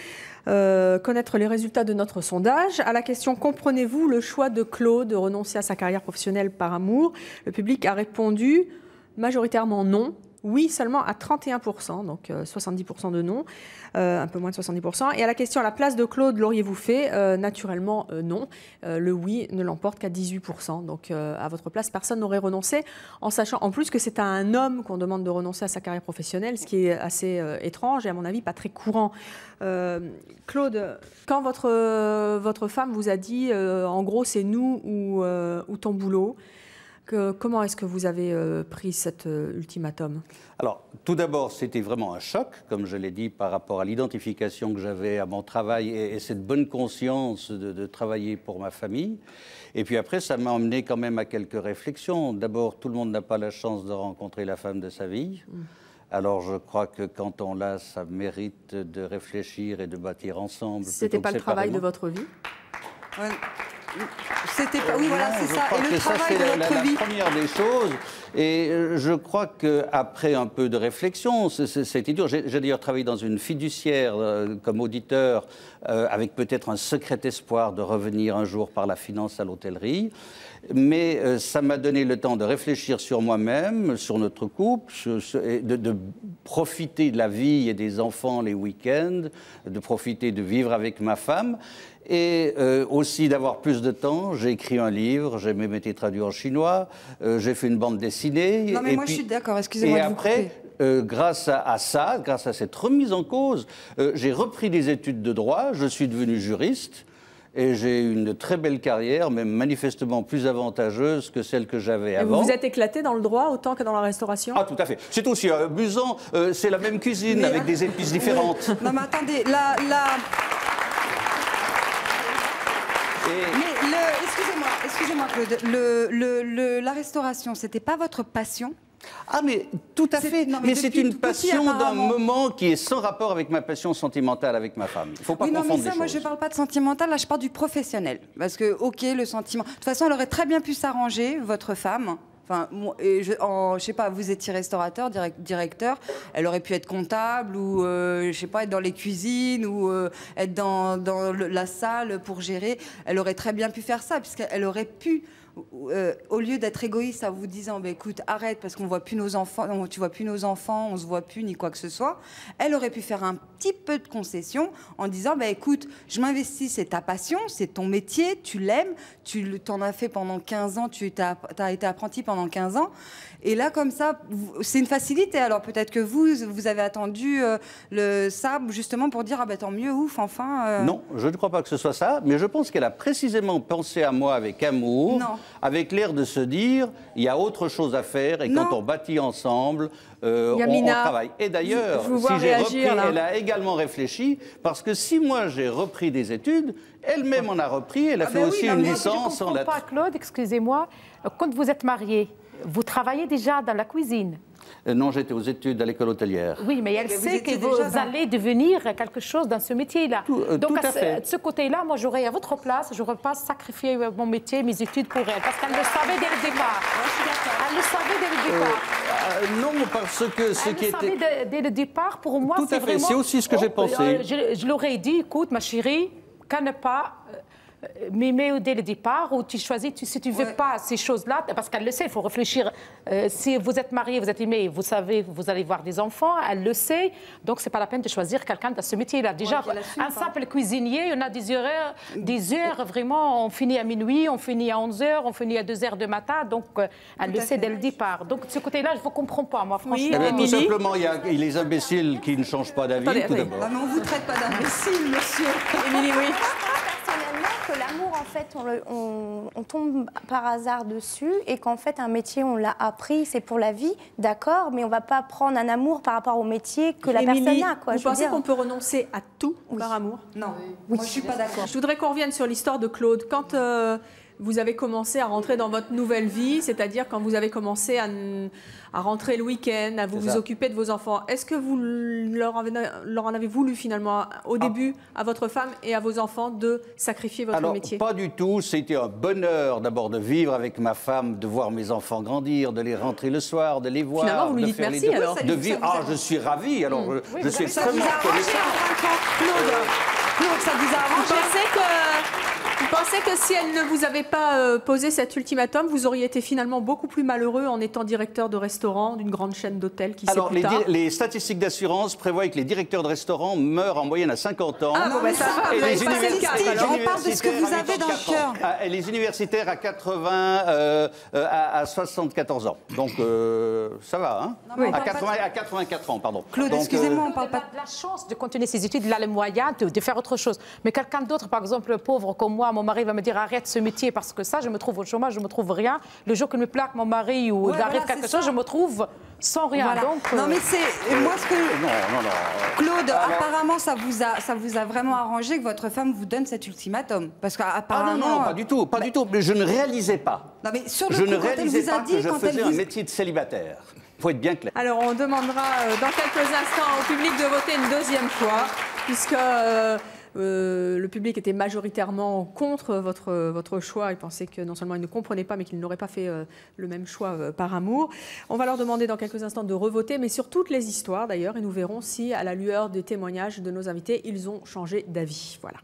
connaître les résultats de notre sondage. À la question « Comprenez-vous le choix de Claude de renoncer à sa carrière professionnelle par amour ?» Le public a répondu majoritairement non. Oui, seulement à 31%, donc 70% de non, un peu moins de 70%. Et à la question « À la place de Claude, l'auriez-vous fait ?» Naturellement, non. Le oui ne l'emporte qu'à 18%. Donc, à votre place, personne n'aurait renoncé, en sachant en plus que c'est à un homme qu'on demande de renoncer à sa carrière professionnelle, ce qui est assez étrange et à mon avis pas très courant. Claude, quand votre femme vous a dit « En gros, c'est nous ou ton boulot », comment est-ce que vous avez pris cet ultimatum? Alors, tout d'abord, c'était vraiment un choc, comme je l'ai dit, par rapport à l'identification que j'avais à mon travail et cette bonne conscience de travailler pour ma famille. Et puis après, ça m'a emmené quand même à quelques réflexions. D'abord, tout le monde n'a pas la chance de rencontrer la femme de sa vie. Alors, je crois que quand on l'a, ça mérite de réfléchir et de bâtir ensemble. C'était pas le travail de votre vie? C'était pas... Oui, voilà, c'est ça. Et le travail de votre vie. La première des choses. Et je crois qu'après un peu de réflexion, c'était dur. J'ai d'ailleurs travaillé dans une fiduciaire comme auditeur, avec peut-être un secret espoir de revenir un jour par la finance à l'hôtellerie. Mais ça m'a donné le temps de réfléchir sur moi-même, sur notre couple, de profiter de la vie et des enfants les week-ends, de profiter de vivre avec ma femme. Et aussi d'avoir plus de temps. J'ai écrit un livre, j'ai même été traduit en chinois, j'ai fait une bande dessinée. Non mais moi je suis d'accord, excusez-moi de vous couper. Et après, grâce à ça, grâce à cette remise en cause, j'ai repris des études de droit, je suis devenu juriste. Et j'ai une très belle carrière, même manifestement plus avantageuse que celle que j'avais avant. Vous vous êtes éclaté dans le droit autant que dans la restauration? Ah, tout à fait. C'est aussi amusant. C'est la même cuisine avec des épices différentes. Non mais attendez, Mais excusez-moi Claude, la restauration, c'était pas votre passion? Ah mais tout à fait, mais c'est une passion d'un moment qui est sans rapport avec ma passion sentimentale avec ma femme. Il ne faut pas confondre les choses. Moi je ne parle pas de sentimental, là je parle du professionnel. Parce que, ok, le sentiment... De toute façon, elle aurait très bien pu s'arranger, votre femme. Enfin, je sais pas, vous étiez restaurateur, directeur, elle aurait pu être comptable ou, je sais pas, être dans les cuisines ou être dans la salle pour gérer. Elle aurait très bien pu faire ça, puisqu'elle aurait pu... au lieu d'être égoïste en vous disant bah, écoute, arrête parce qu'on voit plus nos enfants, tu vois plus nos enfants, on se voit plus ni quoi que ce soit, elle aurait pu faire un petit peu de concession en disant bah, écoute, je m'investis, c'est ta passion, c'est ton métier, tu l'aimes, tu t'en as fait pendant 15 ans, tu as été apprenti pendant 15 ans. Et là, comme ça, c'est une facilité. Alors peut-être que vous avez attendu ça justement pour dire ah ben tant mieux, ouf, enfin. Non, je ne crois pas que ce soit ça, mais je pense qu'elle a précisément pensé à moi avec amour, avec l'air de se dire il y a autre chose à faire et quand on bâtit ensemble, on travaille. Et d'ailleurs, si j'ai repris, elle a également réfléchi parce que si moi j'ai repris des études, elle-même en a repris, elle a fait aussi une licence en lettres. Je ne comprends pas, Claude, excusez-moi, quand vous êtes marié, vous travaillez déjà dans la cuisine? Non, j'étais aux études à l'école hôtelière. Oui, mais elle sait que vous allez devenir quelque chose dans ce métier-là. Donc, de ce côté-là, moi, j'aurais à votre place, je n'aurais pas sacrifié mon métier, mes études pour elle, parce qu'elle le savait dès le départ. Elle le savait dès le départ. Non, parce que ce qui était... Elle le savait dès le départ, pour moi, c'est vraiment... Tout à fait, c'est aussi ce que j'ai pensé. Je l'aurais dit, écoute, ma chérie, qu'à ne pas... m'aimer dès le départ, ou tu choisis, si tu ne veux pas ces choses-là, parce qu'elle le sait, il faut réfléchir. Si vous êtes marié, vous êtes aimé, vous savez, vous allez voir des enfants, elle le sait, donc ce n'est pas la peine de choisir quelqu'un dans ce métier-là. Déjà, un simple cuisinier, il y en a des heures, vraiment, on finit à minuit, on finit à 11h, on finit à 2h du matin, donc elle le sait dès le départ. Donc de ce côté-là, je ne comprends pas, moi, franchement. Tout simplement, il y a les imbéciles qui ne changent pas d'avis, tout d'abord. Ah, mais on ne vous traite pas d'imbécile, monsieur. Émilie, oui. Personnellement, que l'amour, en fait, on tombe par hasard dessus et qu'en fait, un métier, on l'a appris, c'est pour la vie, d'accord, mais on ne va pas prendre un amour par rapport au métier que la personne a. Quoi, vous pensez qu'on peut renoncer à tout par amour? Non, moi je ne suis pas d'accord. Je voudrais qu'on revienne sur l'histoire de Claude. Quand vous avez commencé à rentrer dans votre nouvelle vie, c'est-à-dire quand vous avez commencé à rentrer le week-end, à vous occuper de vos enfants, est-ce que vous leur en avez voulu finalement au début à votre femme et à vos enfants de sacrifier votre métier? Pas du tout. C'était un bonheur d'abord de vivre avec ma femme, de voir mes enfants grandir, de les rentrer le soir, de les voir. Finalement, vous lui dites merci alors. De vivre. Ah, je suis ravi. Alors, je suis extrêmement reconnaissant. Claude, ça vous a arrangé? Vous pensez que si elle ne vous avait pas posé cet ultimatum, vous auriez été finalement beaucoup plus malheureux en étant directeur de restaurant d'une grande chaîne d'hôtels qui Alors, les statistiques d'assurance prévoient que les directeurs de restaurants meurent en moyenne à 50 ans. Ah bon, ben ça va, et les on parle de ce que vous avez dans le cœur. Et les universitaires à 74 ans. Donc, ça va, hein? À 84 ans, pardon. Claude, excusez-moi, on parle pas de la chance de continuer ses études, il a les moyens de faire autre chose. Mais quelqu'un d'autre, par exemple, pauvre comme moi, mon mari va me dire arrête ce métier parce que ça, je me trouve au chômage, je me trouve rien. Le jour que me plaque mon mari ou il arrive quelque chose, je me trouve sans rien. Voilà. Donc, non, mais c'est moi ce que Claude, apparemment, ça vous a vraiment arrangé que votre femme vous donne cet ultimatum, parce qu'apparemment. Non, pas du tout, pas du tout. Mais je ne réalisais pas. Non, mais sur le je coup, ne quand réalisais elle vous a pas dit, que je faisais un métier de célibataire. Il faut être bien clair. Alors, on demandera dans quelques instants au public de voter une deuxième fois, puisque le public était majoritairement contre votre choix. Il pensait que non seulement il ne comprenait pas, mais qu'il n'aurait pas fait le même choix par amour. On va leur demander dans quelques instants de revoter, mais sur toutes les histoires d'ailleurs, et nous verrons si, à la lueur des témoignages de nos invités, ils ont changé d'avis. Voilà.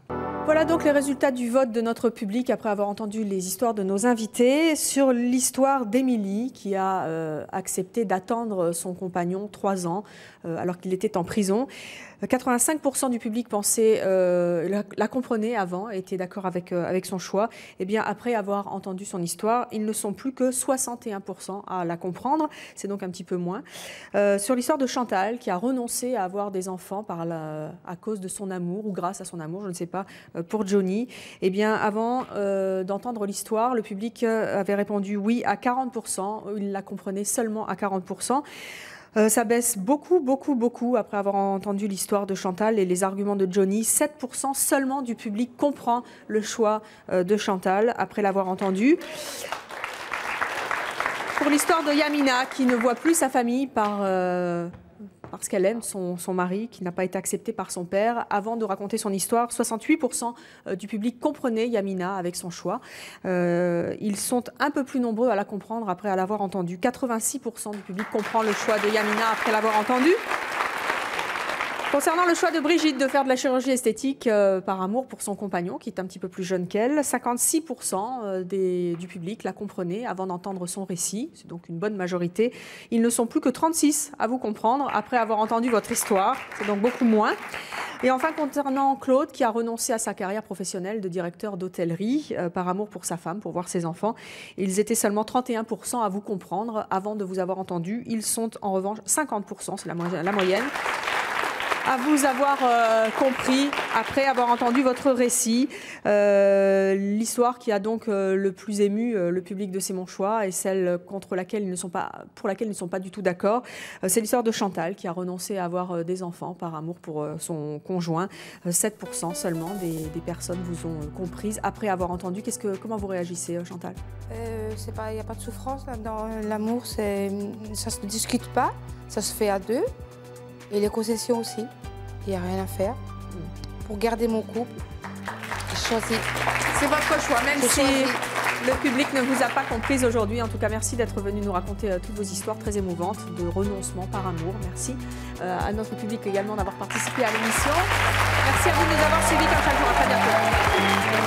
Voilà donc les résultats du vote de notre public après avoir entendu les histoires de nos invités sur l'histoire d'Émilie qui a accepté d'attendre son compagnon 3 ans alors qu'il était en prison. 85% du public pensait, la comprenait avant, était d'accord avec son choix. Et bien après avoir entendu son histoire, ils ne sont plus que 61% à la comprendre. C'est donc un petit peu moins. Sur l'histoire de Chantal, qui a renoncé à avoir des enfants à cause de son amour ou grâce à son amour, je ne sais pas, pour Johnny. Eh bien avant d'entendre l'histoire, le public avait répondu oui à 40%. Il la comprenait seulement à 40%. Ça baisse beaucoup après avoir entendu l'histoire de Chantal et les arguments de Johnny. 7% seulement du public comprend le choix de Chantal après l'avoir entendu. Pour l'histoire de Yamina, qui ne voit plus sa famille parce qu'elle aime son mari, qui n'a pas été accepté par son père. Avant de raconter son histoire, 68% du public comprenait Yamina avec son choix. Ils sont un peu plus nombreux à la comprendre après l'avoir entendue. 86% du public comprend le choix de Yamina après l'avoir entendue. Concernant le choix de Brigitte de faire de la chirurgie esthétique par amour pour son compagnon, qui est un petit peu plus jeune qu'elle, 56% du public la comprenaient avant d'entendre son récit. C'est donc une bonne majorité. Ils ne sont plus que 36 à vous comprendre après avoir entendu votre histoire. C'est donc beaucoup moins. Et enfin, concernant Claude, qui a renoncé à sa carrière professionnelle de directeur d'hôtellerie par amour pour sa femme, pour voir ses enfants, ils étaient seulement 31% à vous comprendre avant de vous avoir entendu. Ils sont en revanche 50%, c'est la moyenne, à vous avoir compris après avoir entendu votre récit. L'histoire qui a donc le plus ému le public de C'est mon choix et celle pour laquelle ils ne sont pas du tout d'accord. C'est l'histoire de Chantal qui a renoncé à avoir des enfants par amour pour son conjoint. 7% seulement des personnes vous ont comprises après avoir entendu. Comment vous réagissez, Chantal? Il n'y a pas de souffrance dans l'amour, ça ne se discute pas, ça se fait à deux. Et les concessions aussi, il n'y a rien à faire. Pour garder mon couple, j'ai choisi. C'est votre choix, même si le public ne vous a pas comprise aujourd'hui. En tout cas, merci d'être venu nous raconter toutes vos histoires très émouvantes de renoncement par amour. Merci à notre public également d'avoir participé à l'émission. Merci à vous de nous avoir suivis comme chaque jour. À très bientôt.